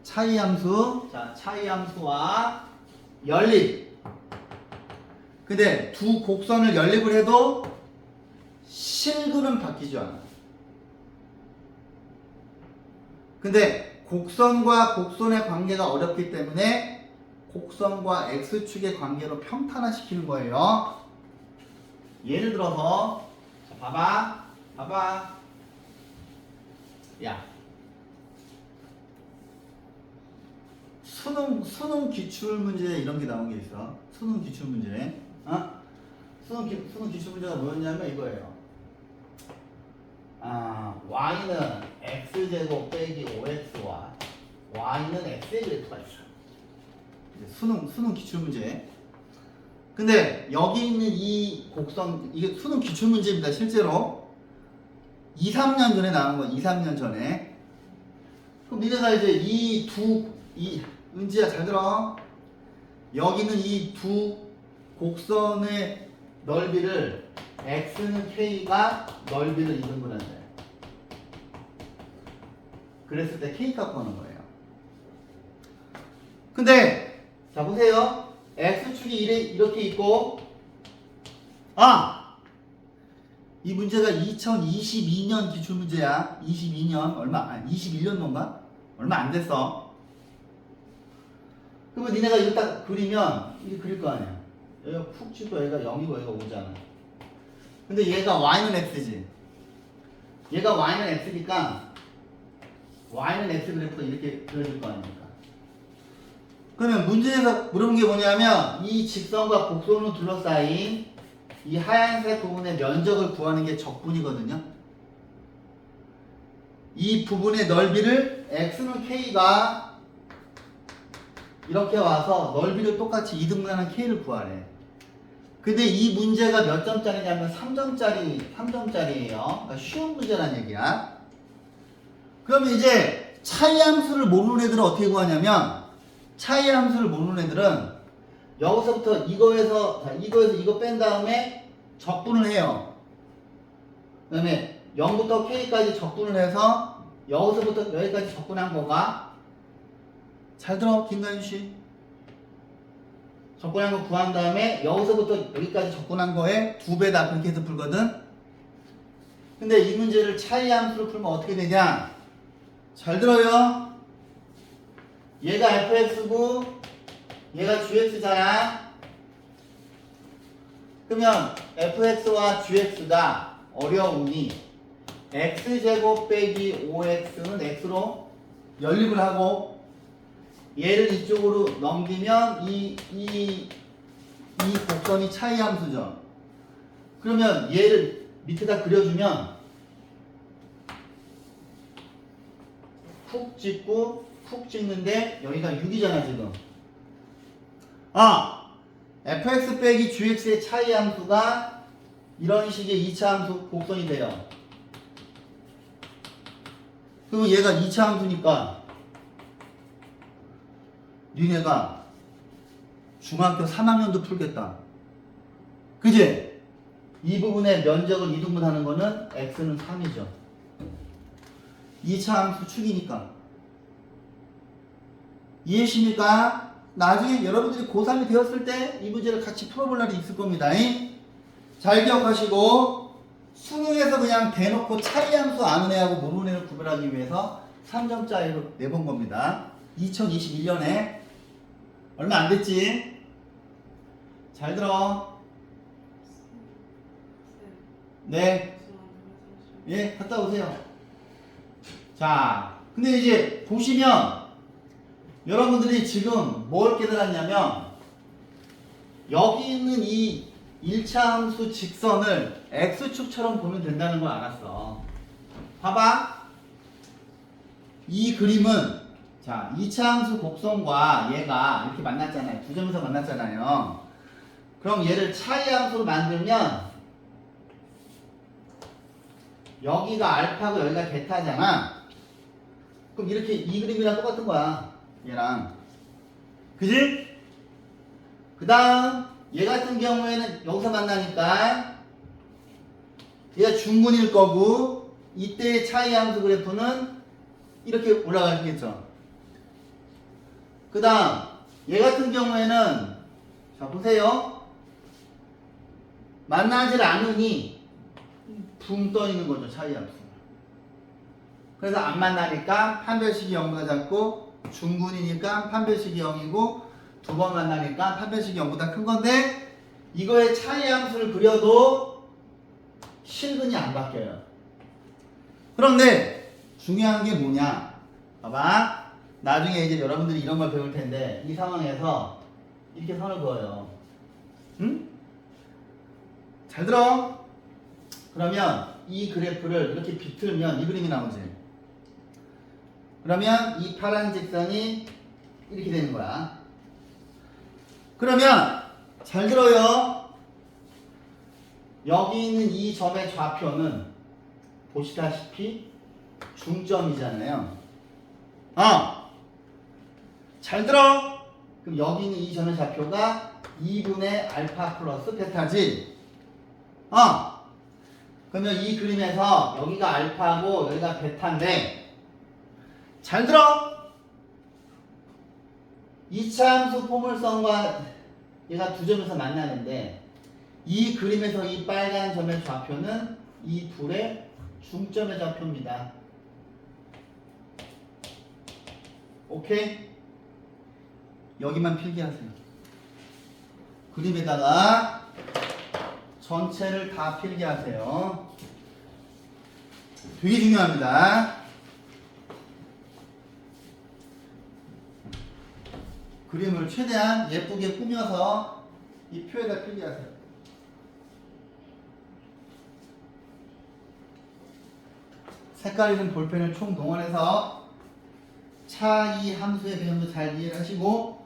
Speaker 1: 차이 함수. 자, 차이 함수와 연립. 근데 두 곡선을 연립을 해도 실근은 바뀌지 않아. 근데 곡선과 곡선의 관계가 어렵기 때문에 곡선과 x축의 관계로 평탄화시키는 거예요. 예를 들어서 자, 봐봐. 야, 수능 기출 문제에 이런 게 나온 게 있어. 수능 기출 문제. 수능 기출 문제가 뭐였냐면 이거예요. y는 x제곱 빼기 5x와 y는 x의 그래프가 있어. 수능 기출 문제. 근데 여기 있는 이 곡선, 이게 수능 기출 문제입니다. 실제로 2-3년 전에 나온 거. 2-3년 전에. 그럼 니네가 이제 은지야 잘 들어. 여기는 이 두 곡선의 넓이를 x는 k가 넓이를 2등분한다. 그랬을 때 k 값 구하는 거예요. 근데 자 보세요. x축이 이렇게 있고 이 문제가 2022년 기출문제야. 22년 21년도인가? 얼마 안 됐어. 그러면 니네가 이거 딱 그리면 이게 그릴 거 아니야. 여기가 푹 찍고 여기가 0이고 여기가 5잖아. 근데 얘가 y는 x지. 얘가 y는 x니까 y는 x 그래프가 이렇게 그려질 거 아닙니까? 그러면 문제에서 물어본 게 뭐냐면 이 직선과 곡선으로 둘러싸인 이 하얀색 부분의 면적을 구하는 게 적분이거든요. 이 부분의 넓이를 x는 k가 이렇게 와서 넓이를 똑같이 2등분하는 k를 구하래. 근데 이 문제가 몇 점짜리냐면 3점짜리예요. 그러니까 쉬운 문제란 얘기야. 그러면 이제 차이 함수를 모르는 애들은 어떻게 구하냐면 차이 함수를 모르는 애들은 여기서부터 이거에서 이거 뺀 다음에 적분을 해요. 그 다음에 0부터 k까지 적분을 해서 여기서부터 여기까지 적분한 거가 잘 들어 김관윤씨. 적분한 거 구한 다음에 여기서부터 여기까지 적분한 거에 2배다 그렇게 해서 풀거든. 근데 이 문제를 차이 함수로 풀면 어떻게 되냐? 잘 들어요. 얘가 fx고 얘가 gx잖아. 그러면 fx와 gx가 어려우니 x제곱 빼기 5x는 x로 연립을 하고 얘를 이쪽으로 넘기면 이 곡선이 차이 함수죠. 그러면 얘를 밑에다 그려주면 푹 찍고 푹 찍는데 여기가 6이잖아 지금. fx 빼기 gx의 차이 함수가 이런 식의 2차 함수 곡선이 돼요. 그럼 얘가 2차 함수니까 니네가 중학교 3학년도 풀겠다. 그지? 이 부분의 면적을 2등분하는 거는 x는 3이죠. 2차 함수 축이니까. 이해하십니까? 나중에 여러분들이 고3이 되었을 때 이 문제를 같이 풀어볼 날이 있을 겁니다. 잘 기억하시고 수능에서 그냥 대놓고 차이 함수 아는 애하고 모르는 애를 구별하기 위해서 3점짜리로 내본 겁니다. 2021년에 얼마 안 됐지? 잘 들어. 네. 예, 갔다 오세요. 자, 근데 이제 보시면 여러분들이 지금 뭘 깨달았냐면 여기 있는 이 1차 함수 직선을 x축처럼 보면 된다는 걸 알았어. 봐봐. 이 그림은 자, 2차 함수 곡선과 얘가 이렇게 만났잖아요. 두 점에서 만났잖아요. 그럼 얘를 차이 함수로 만들면 여기가 알파고 여기가 베타잖아. 그럼 이렇게 이 그림이랑 똑같은 거야. 얘랑. 그지? 그 다음 얘 같은 경우에는 여기서 만나니까 얘가 중근일 거고 이때의 차이 함수 그래프는 이렇게 올라가겠죠. 그 다음 얘 같은 경우에는 자 보세요. 만나질 않으니 붕 떠 있는 거죠. 차이 함수. 그래서 안 만나니까 판별식이 0보다 작고 중근이니까 판별식이 0이고 두 번 만나니까 판별식이 0보다 큰 건데 이거의 차이 함수를 그려도 실근이 안 바뀌어요. 그런데 중요한 게 뭐냐? 봐봐. 나중에 이제 여러분들이 이런 걸 배울 텐데 이 상황에서 이렇게 선을 그어요. 응? 잘 들어. 그러면 이 그래프를 이렇게 비틀면 이 그림이 나오지. 그러면 이 파란 직선이 이렇게 되는 거야. 그러면 잘 들어요. 여기 있는 이 점의 좌표는 보시다시피 중점이잖아요. 잘 들어. 그럼 여기 있는 이 점의 좌표가 2분의 알파 플러스 베타지. 그러면 이 그림에서 여기가 알파고 여기가 베타인데 잘 들어. 2차 함수 포물선과 얘가 두 점에서 만나는데 이 그림에서 이 빨간 점의 좌표는 이 둘의 중점의 좌표입니다. 오케이? 여기만 필기하세요. 그림에다가 전체를 다 필기하세요. 되게 중요합니다. 그림을 최대한 예쁘게 꾸며서 이 표에다 필기하세요. 색깔 있는 볼펜을 총 동원해서 차이 함수의 개념도 잘 이해를 하시고,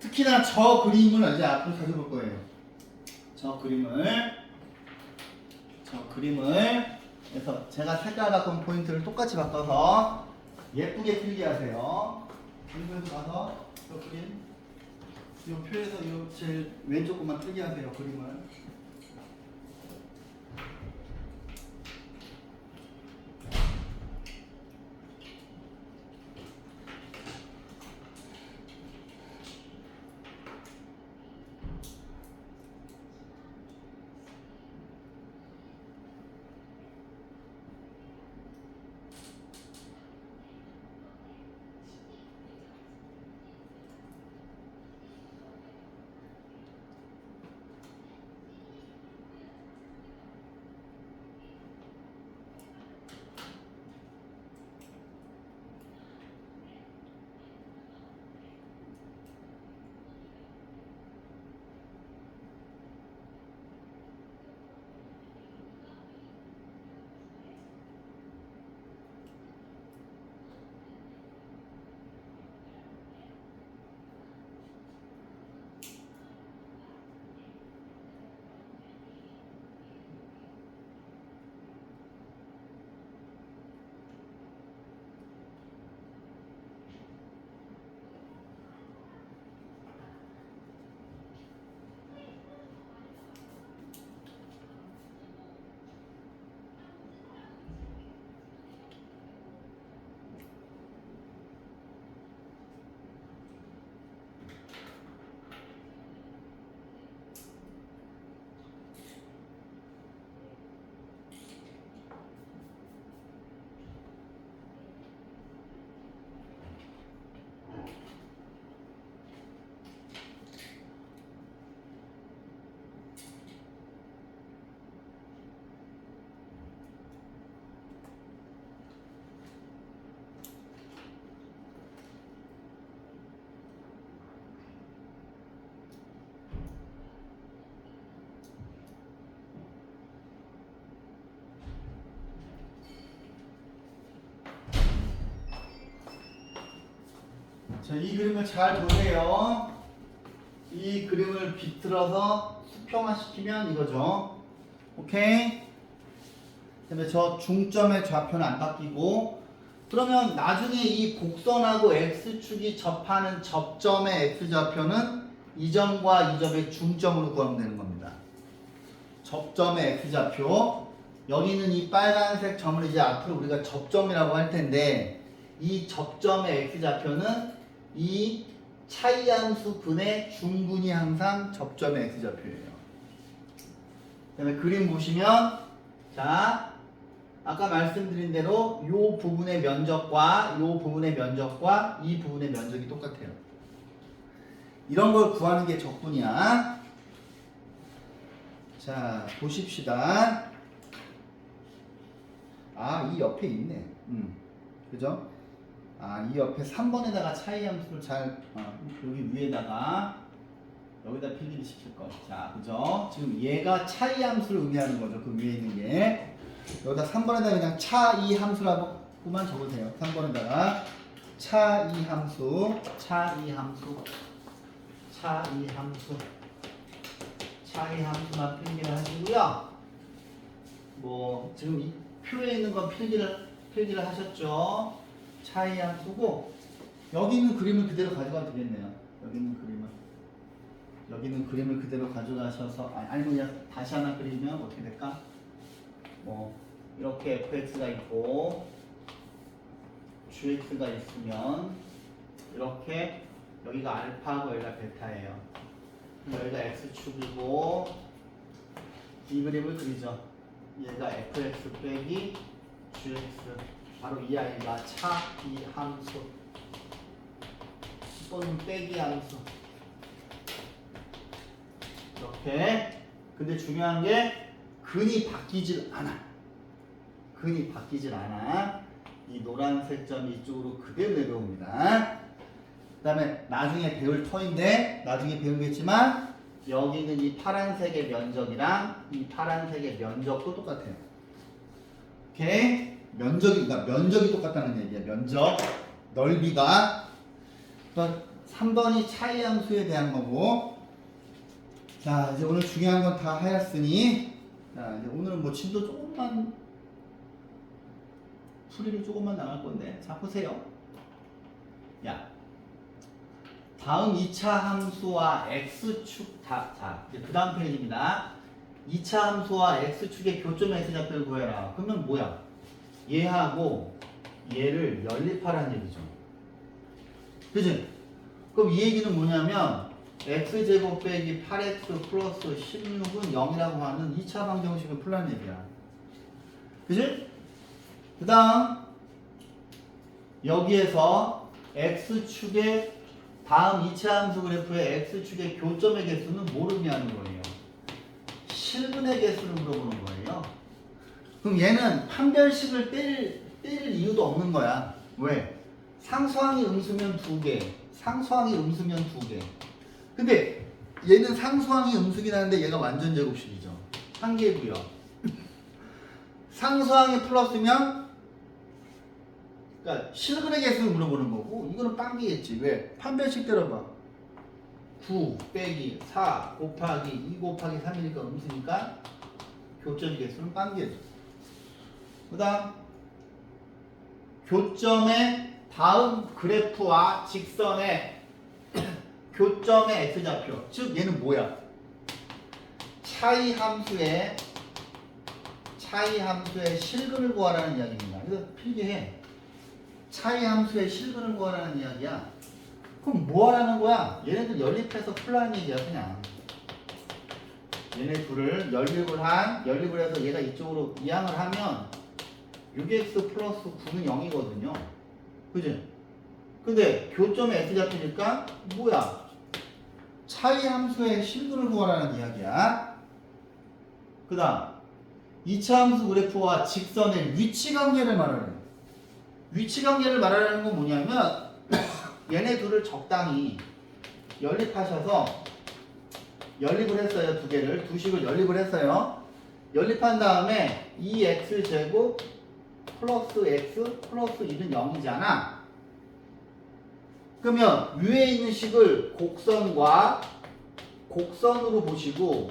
Speaker 1: 특히나 저 그림을 이제 앞으로 자주 볼 거예요. 저 그림을 그래서 제가 색깔 바꾼 포인트를 똑같이 바꿔서 예쁘게 필기하세요. 그림에서 가서 저 그림, 이 표에서 이 제일 왼쪽 것만 필기하세요. 그림을. 자, 이 그림을 잘 보세요. 이 그림을 비틀어서 수평화시키면 이거죠. 오케이? 그다음에 저 중점의 좌표는 안 바뀌고, 그러면 나중에 이 곡선하고 x축이 접하는 접점의 x좌표는 이 점과 이 점의 중점으로 구하면 되는 겁니다. 접점의 x좌표, 여기는 이 빨간색 점을 이제 앞으로 우리가 접점이라고 할 텐데, 이 접점의 x좌표는 이 차이함수 분의 중분이 항상 접점의 x좌표예요. 그 다음에 그림 보시면, 자, 아까 말씀드린 대로 요 부분의 면적과 요 부분의 면적과 이 부분의 면적이 똑같아요. 이런 걸 구하는 게 적분이야. 자, 보십시다. 아, 이 옆에 있네. 그죠? 아, 이 옆에 3번에다가 차이 함수를 잘, 여기 위에다가, 여기다 필기를 시킬 거. 자, 그죠? 지금 얘가 차이 함수를 의미하는 거죠. 그 위에 있는 게. 여기다 3번에다가 그냥 차이 함수라고만 적으세요. 3번에다가 차이 함수, 차이 함수만 필기를 하시고요. 뭐, 지금 이 표에 있는 건 필기를 하셨죠? 차이 함수고, 여기 있는 그림을 그대로 가져가도 되겠네요. 여기 있는 그림을 그대로 가져가셔서, 아니면 그냥 다시 하나 그리면 어떻게 될까? 뭐 이렇게 fx가 있고 gx가 있으면 이렇게 여기가 알파고 여기가 베타예요. 여기가 x축이고 이 그림을 그리죠. 얘가 fx 빼기 gx, 바로 이 아이가 차이 함수. 또는 빼기 함수. 이렇게. 근데 중요한 게 근이 바뀌질 않아. 근이 바뀌질 않아. 이 노란색 점이 이쪽으로 그대로 내려옵니다. 그 다음에 나중에 배울 터인데 나중에 배우겠지만 여기는 이 파란색의 면적이랑 이 파란색의 면적도 똑같아요. 오케이? 그러니까 면적이 똑같다는 얘기야. 면적, 넓이가. 3번이 차이 함수에 대한 거고. 자, 이제 오늘 중요한 건 다 하였으니, 자, 이제 오늘은 뭐 진도 조금만, 풀이를 조금만 나갈 건데, 자, 보세요. 야, 다음 2차 함수와 x축, 자, 이제 그 다음 페이지입니다. 2차 함수와 x축의 교점 x좌표를 구해라. 그러면 뭐야? 얘하고 얘를 연립하라는 얘기죠. 그치? 그럼 이 얘기는 뭐냐면 x제곱 빼기 8x 플러스 16은 0이라고 하는 2차 방정식을 풀라는 얘기야. 그치? 그 다음 여기에서 x축의 다음 2차 함수 그래프의 x축의 교점의 개수는 뭐를 의미하는 거예요? 실근의 개수를 물어보는 거예요. 그럼 얘는 판별식을 때릴 이유도 없는 거야. 왜? 상수항이 음수면 2개, 상수항이 음수면 2개. 근데 얘는 상수항이 음수긴 하는데 얘가 완전 제곱식이죠. 한 개고요. 상수항이 플러스면 그러니까 실근의 개수를 물어보는 거고 이거는 빵기겠지. 왜? 판별식 때려봐. 9 빼기 4 곱하기 2 곱하기 3이니까 음수니까 교점 개수는 빵기겠죠. 그 다음 교점의 다음 그래프와 직선의 교점의 x좌표. 즉 얘는 뭐야? 차이 함수의 실근을 구하라는 이야기입니다. 그래서 필기해. 차이 함수의 실근을 구하라는 이야기야. 그럼 뭐 하라는 거야? 얘네들 연립해서 풀라는 얘기야. 그냥 얘네 둘을 연립을 해서 얘가 이쪽으로 이항을 하면 6x 플러스 9는 0이거든요. 그지? 근데 교점의 x좌표니까 뭐야? 차이 함수의 실근을 구하라는 이야기야. 그 다음 2차 함수 그래프와 직선의 위치 관계를 말하는. 위치 관계를 말하는 건 뭐냐면 얘네 둘을 적당히 연립하셔서 연립을 했어요. 두 개를 두 식을 연립을 했어요. 연립한 다음에 2x제곱 플러스 x 플러스 1은 0이잖아. 그러면 위에 있는 식을 곡선과 곡선으로 보시고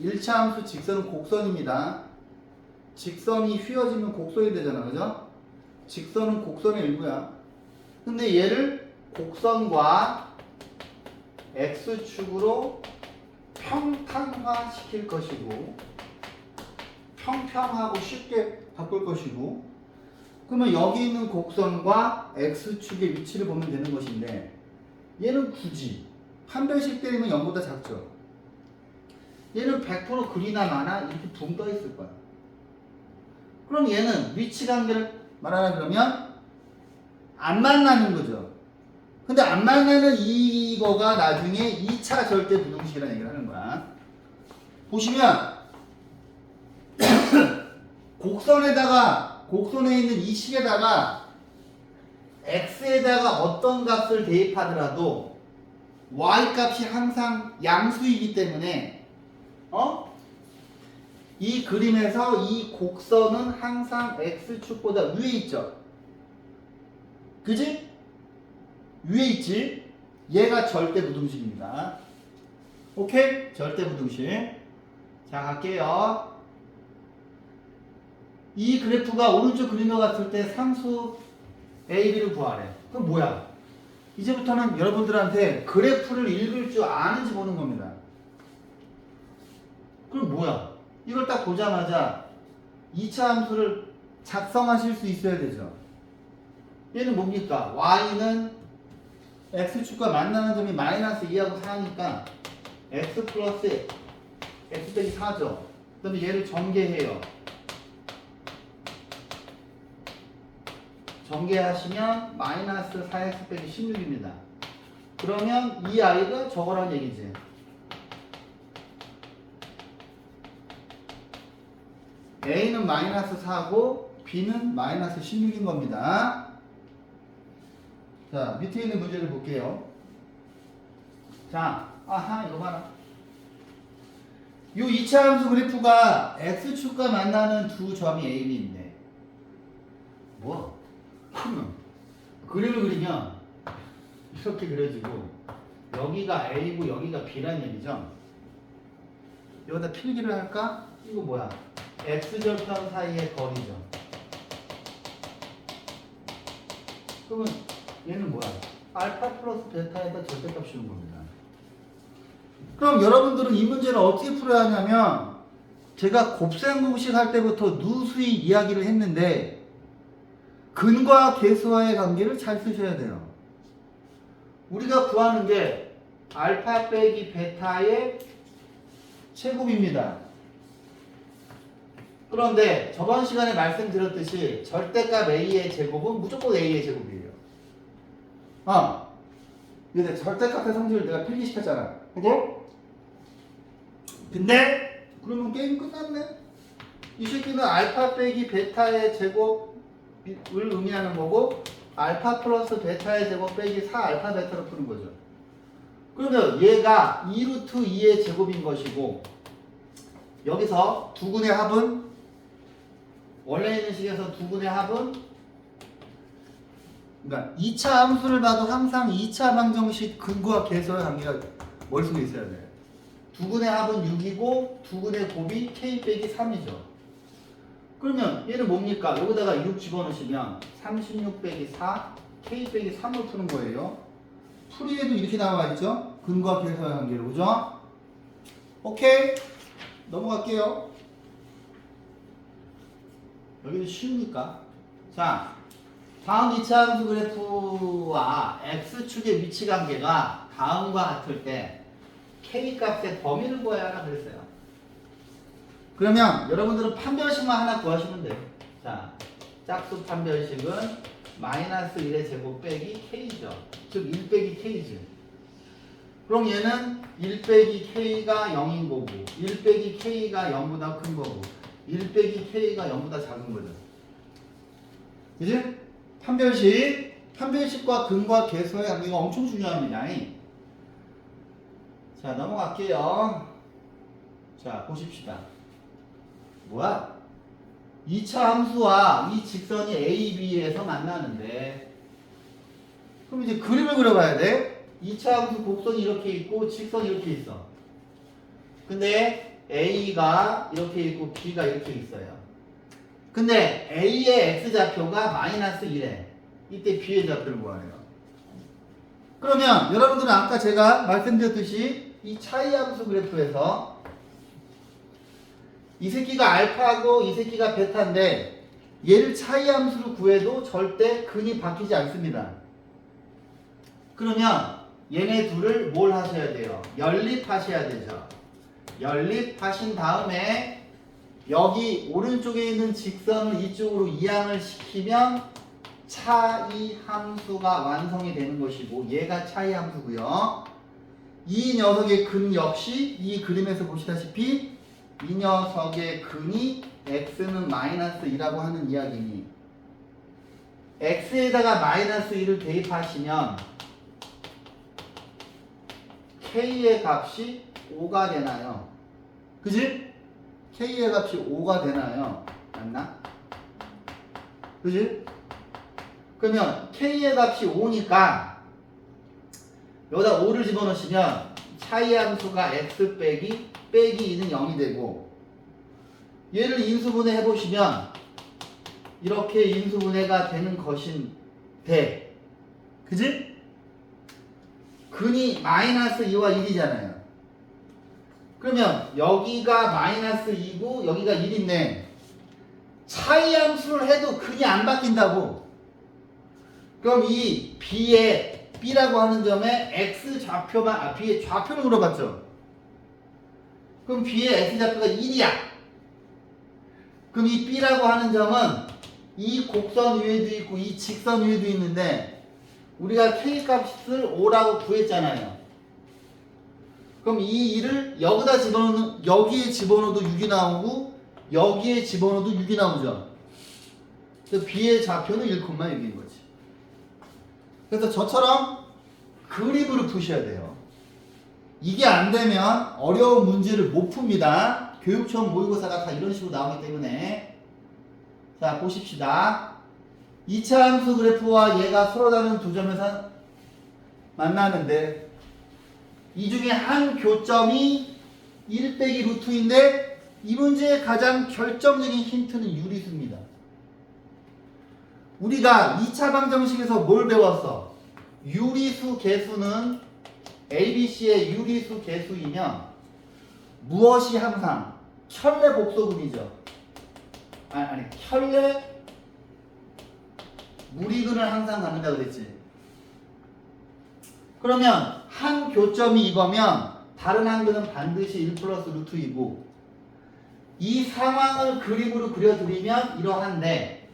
Speaker 1: 1차 함수 직선은 곡선입니다. 직선이 휘어지면 곡선이 되잖아. 그죠? 직선은 곡선의 일부야. 근데 얘를 곡선과 x축으로 평탄화 시킬 것이고 평평하고 쉽게 바꿀 것이고 그러면 여기 있는 곡선과 x축의 위치를 보면 되는 것인데 얘는 굳이 판별식 때리면 0보다 작죠. 얘는 100% 그리나 마나 이렇게 붕 떠 있을 거야. 그럼 얘는 위치 관계를 말하라 그러면 안 만나는 거죠. 근데 안 만나는 이거가 나중에 2차 절대 부등식이라는 얘기를 하는 거야. 보시면 곡선에 있는 이 식에다가 x에다가 어떤 값을 대입하더라도 y 값이 항상 양수이기 때문에 이 그림에서 이 곡선은 항상 x축보다 위에 있죠. 그지? 위에 있지? 얘가 절대 부등식입니다. 오케이? 절대 부등식. 자, 갈게요. 이 그래프가 오른쪽 그림과 같을 때 상수 A, B를 구하래. 그럼 뭐야? 이제부터는 여러분들한테 그래프를 읽을 줄 아는지 보는 겁니다. 그럼 뭐야? 이걸 딱 보자마자 2차 함수를 작성하실 수 있어야 되죠. 얘는 뭡니까? y는 x축과 만나는 점이 마이너스 2하고 4니까 x 플러스 x 빼기 4죠. 그 다음에 얘를 전개해요. 전개하시면 마이너스 4x 빼기 16입니다. 그러면 이 아이가 저거란 얘기지. A는 마이너스 4고 B는 마이너스 16인 겁니다. 자, 밑에 있는 문제를 볼게요. 자, 아하, 이거 봐라. 요 2차 함수 그래프가 X축과 만나는 두 점이 A, B인데 뭐? 그러면 그림을 그리면 이렇게 그려지고 여기가 A고 여기가 B란 얘기죠. 여기다 필기를 할까? 이거 뭐야? X절편 사이의 거리죠. 그러면 얘는 뭐야? 알파 플러스 베타에다 절대값 씌우는 겁니다. 그럼 여러분들은 이 문제를 어떻게 풀어야 하냐면 제가 곱셈 공식 할 때부터 누수히 이야기를 했는데 근과 계수와의 관계를 잘 쓰셔야 돼요. 우리가 구하는 게 알파 빼기 베타의 제곱입니다. 그런데 저번 시간에 말씀드렸듯이 절대값 A의 제곱은 무조건 A의 제곱이에요. 근데 절대값의 성질을 내가 필기시켰잖아. 그죠? 근데 그러면 게임 끝났네. 이 새끼는 알파 빼기 베타의 제곱을 의미하는 거고 알파 플러스 베타의 제곱 빼기 4 알파 베타로 푸는 거죠. 그러면 얘가 2루트 2의 제곱인 것이고 여기서 두 군의 합은 원래 있는 식에서 두 군의 합은 그러니까 2차 함수를 봐도 항상 2차 방정식 근과 계수의 관계가 머릿속에 있어야 돼요. 두 군의 합은 6이고 두 군의 곱이 k 빼기 3이죠. 그러면 얘는 뭡니까? 여기다가 6 집어넣으시면 36 빼기 4 k 빼기 3을 푸는 거예요. 풀이에도 이렇게 나와 있죠? 근과 계수의 관계로. 그죠? 오케이. 넘어갈게요. 여기는 쉬우니까. 자, 다음 2차 함수 그래프와 x축의 위치 관계가 다음과 같을 때 k 값의 범위를 구해야 하라 그랬어요. 그러면 여러분들은 판별식만 하나 구하시면 돼요. 자, 짝수 판별식은 마이너스 1의 제곱 빼기 k죠. 즉 1 빼기 k죠. 그럼 얘는 1 빼기 k가 0인 거고 1 빼기 k가 0보다 큰 거고 1 빼기 k가 0보다 작은 거죠. 그지? 판별식과 근과 계수의 관계가 엄청 중요합니다. 자, 넘어갈게요. 자, 보십시다. 뭐야? 2차 함수와 이 직선이 A, B에서 만나는데 그럼 이제 그림을 그려봐야 돼. 2차 함수 곡선이 이렇게 있고 직선이 이렇게 있어. 근데 A가 이렇게 있고 B가 이렇게 있어요. 근데 A의 X좌표가 마이너스 1에 이때 B의 좌표를 구하래요. 그러면 여러분들은 아까 제가 말씀드렸듯이 이 차이 함수 그래프에서 이 새끼가 알파고 이 새끼가 베타인데 얘를 차이 함수로 구해도 절대 근이 바뀌지 않습니다. 그러면 얘네 둘을 뭘 하셔야 돼요? 연립하셔야 되죠. 연립하신 다음에 여기 오른쪽에 있는 직선을 이쪽으로 이항을 시키면 차이 함수가 완성이 되는 것이고 얘가 차이 함수고요. 이 녀석의 근 역시 이 그림에서 보시다시피 이 녀석의 근이 x는 마이너스 2라고 하는 이야기니 x에다가 마이너스 2를 대입하시면 k의 값이 5가 되나요? 그지? k의 값이 5가 되나요? 맞나? 그지? 그러면 k의 값이 5니까 여기다 5를 집어넣으시면 차이 함수가 x 빼기 2는 0이 되고 얘를 인수분해 해보시면 이렇게 인수분해가 되는 것인데 그지? 근이 마이너스 2와 1이잖아요. 그러면 여기가 마이너스 2고 여기가 1인데 차이 함수를 해도 근이 안 바뀐다고. 그럼 이 B라고 하는 점에 X 좌표만, B의 좌표를 물어봤죠. 그럼 B의 X 좌표가 1이야. 그럼 이 B라고 하는 점은 이 곡선 위에도 있고 이 직선 위에도 있는데 우리가 K 값을 5라고 구했잖아요. 그럼 이 2를 여기다 집어넣는, 여기에 집어넣어도 6이 나오고 여기에 집어넣어도 6이 나오죠. 그래서 B의 좌표는 1,6인 거지. 그래서 저처럼 그림으로 푸셔야 돼요. 이게 안 되면 어려운 문제를 못 풉니다. 교육청 모의고사가 다 이런 식으로 나오기 때문에. 자, 보십시다. 2차 함수 그래프와 얘가 서로 다른 두 점에서 만나는데 이 중에 한 교점이 1 빼기 루트인데 이 문제의 가장 결정적인 힌트는 유리수입니다. 우리가 2차 방정식에서 뭘 배웠어? 유리수 개수는 ABC의 유리수 개수이면 무엇이 항상 켤레 복소금이죠. 아니 켤레 무리근을 항상 갖는다고 그랬지. 그러면 한 교점이 이거면 다른 한 근은 반드시 1 플러스 루트 2고 이 상황을 그림으로 그려드리면 이러한데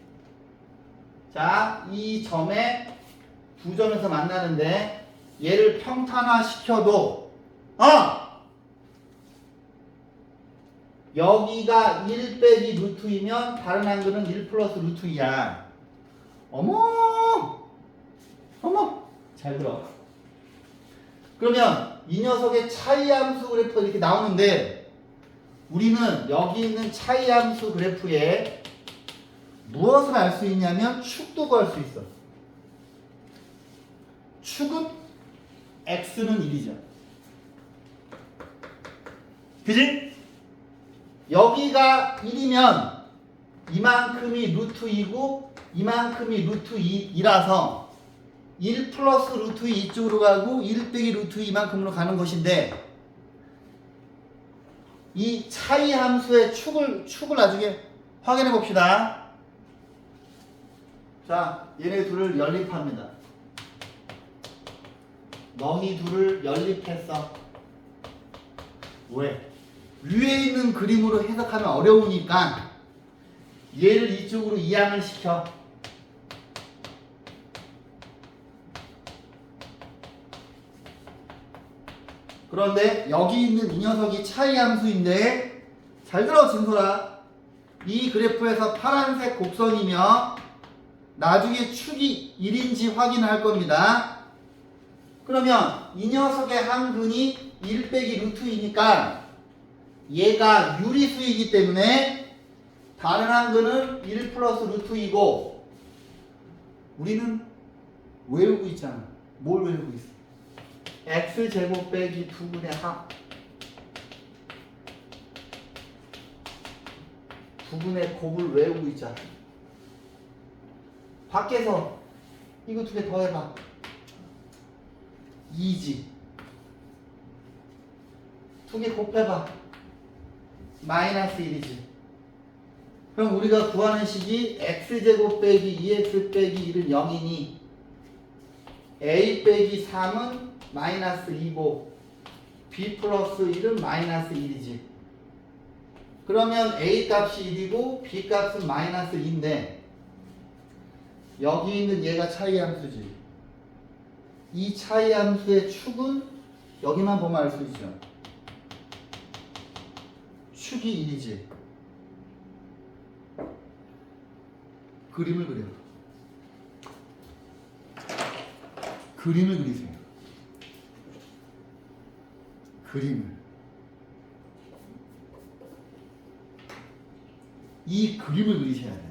Speaker 1: 자, 이 점에 두 점에서 만나는데 얘를 평탄화 시켜도 여기가 1 빼기 루트이면 다른 한 근은 1 플러스 루트 2야. 어머 잘 들어. 그러면 이 녀석의 차이함수 그래프가 이렇게 나오는데 우리는 여기 있는 차이함수 그래프에 무엇을 알 수 있냐면 축도 구할 수 있어. 축은 x는 1이죠. 그지? 여기가 1이면 이만큼이 루트 2고 이만큼이 루트 2라서 1 플러스 루트 2 이쪽으로 가고 1 빼기 루트 2 이만큼으로 가는 것인데 이 차이 함수의 축을 나중에 확인해 봅시다. 자, 얘네 둘을 연립합니다. 너희 둘을 연립했어. 왜? 위에 있는 그림으로 해석하면 어려우니까 얘를 이쪽으로 이항을 시켜. 그런데 여기 있는 이 녀석이 차이 함수인데 잘 들어 진솔아. 이 그래프에서 파란색 곡선이며 나중에 축이 1인지 확인할 겁니다. 그러면 이 녀석의 한 근이 1 빼기 루트 2니까 얘가 유리수이기 때문에 다른 한 근은 1 플러스 루트 2고 우리는 외우고 있잖아. 뭘 외우고 있어? x제곱 빼기 2분의 합 2분의 곱을 외우고 있잖아. 밖에서 이거 두 개 더해봐. 2지. 두 개 곱해봐. 마이너스 1이지. 그럼 우리가 구하는 식이 x제곱 빼기 2x 빼기 1은 0이니 a 빼기 3은 마이너스 2고 b 플러스 1은 마이너스 1이지. 그러면 a 값이 1이고 b 값은 마이너스 2인데 여기 있는 얘가 차이 함수지. 이 차이 함수의 축은 여기만 보면 알 수 있죠. 축이 1이지. 그림을 그려. 그림을 그리세요. 그림을. 이 그림을 그리셔야 돼.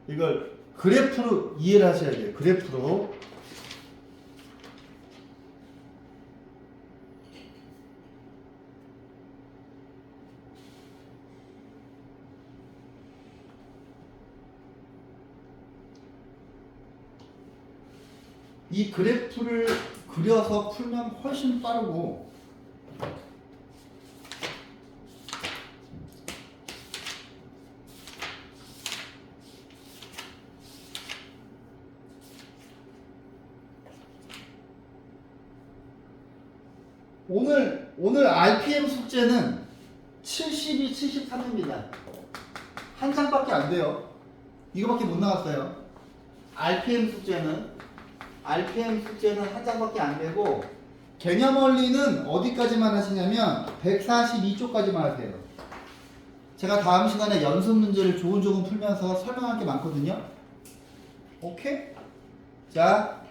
Speaker 1: 이걸 그래프로 이해를 하셔야 돼요. 그래프로. 이 그래프를 그려서 풀면 훨씬 빠르고 오늘 RPM 숙제는 72, 73입니다. 한 장밖에 안 돼요. 이거밖에 못 나왔어요. RPM 숙제는 한 장밖에 안 되고, 개념 원리는 어디까지만 하시냐면 142쪽까지만 하세요. 제가 다음 시간에 연습 문제를 조금 풀면서 설명할 게 많거든요. 오케이? 자,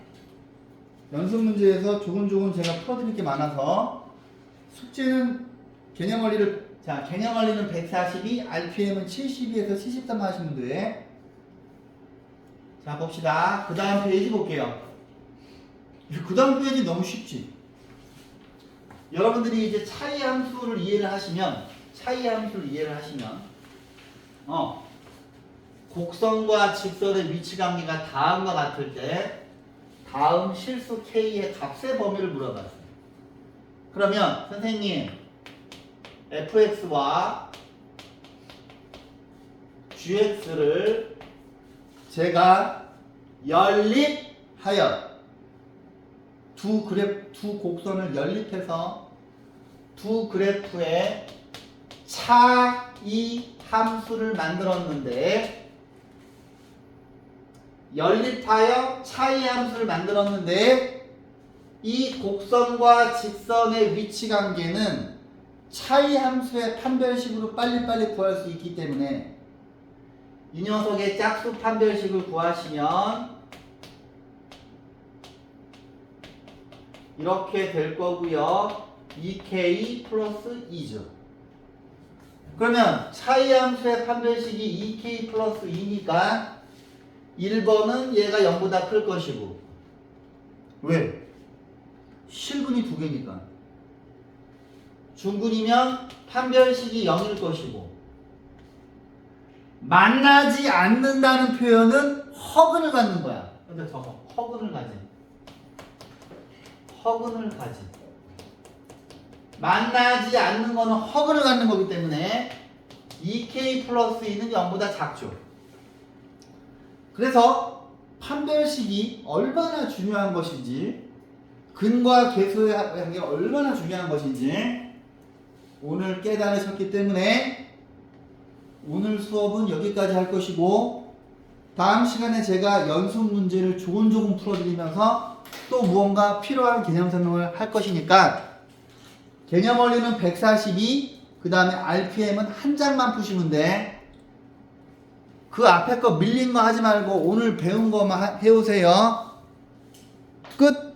Speaker 1: 연습 문제에서 조금 제가 풀어드릴 게 많아서 숙제는 개념 원리는 142, RPM은 72에서 73 하시면 돼. 자, 봅시다. 그 다음 페이지 볼게요. 그 다음 페이지 너무 쉽지? 여러분들이 이제 차이 함수를 이해를 하시면 곡선과 직선의 위치 관계가 다음과 같을 때 다음 실수 K의 값의 범위를 물어봤어요. 그러면 선생님 fx와 gx를 제가 연립하여 두 곡선을 연립해서 두 그래프의 차이 함수를 만들었는데 이 곡선과 직선의 위치 관계는 차이 함수의 판별식으로 빨리빨리 구할 수 있기 때문에 이 녀석의 짝수 판별식을 구하시면 이렇게 될 거고요. 2k 플러스 2죠. 그러면 차이 함수의 판별식이 2k 플러스 2니까 1번은 얘가 0보다 클 것이고, 왜? 실근이 두 개니까. 중근이면 판별식이 0일 것이고, 만나지 않는다는 표현은 허근을 갖는 거야. 근데 저거 허근을 가지. 만나지 않는 거는 허근을 갖는 거기 때문에 2k 플러스 2는 0보다 작죠. 그래서 판별식이 얼마나 중요한 것인지, 근과 계수의 관계가 얼마나 중요한 것인지 오늘 깨달으셨기 때문에 오늘 수업은 여기까지 할 것이고, 다음 시간에 제가 연습 문제를 조금 풀어드리면서 또 무언가 필요한 개념 설명을 할 것이니까 개념 원리는 142, 그 다음에 RPM은 한 장만 푸시면 돼. 그 앞에 거 밀린 거 하지 말고 오늘 배운 거만 해오세요. 끝!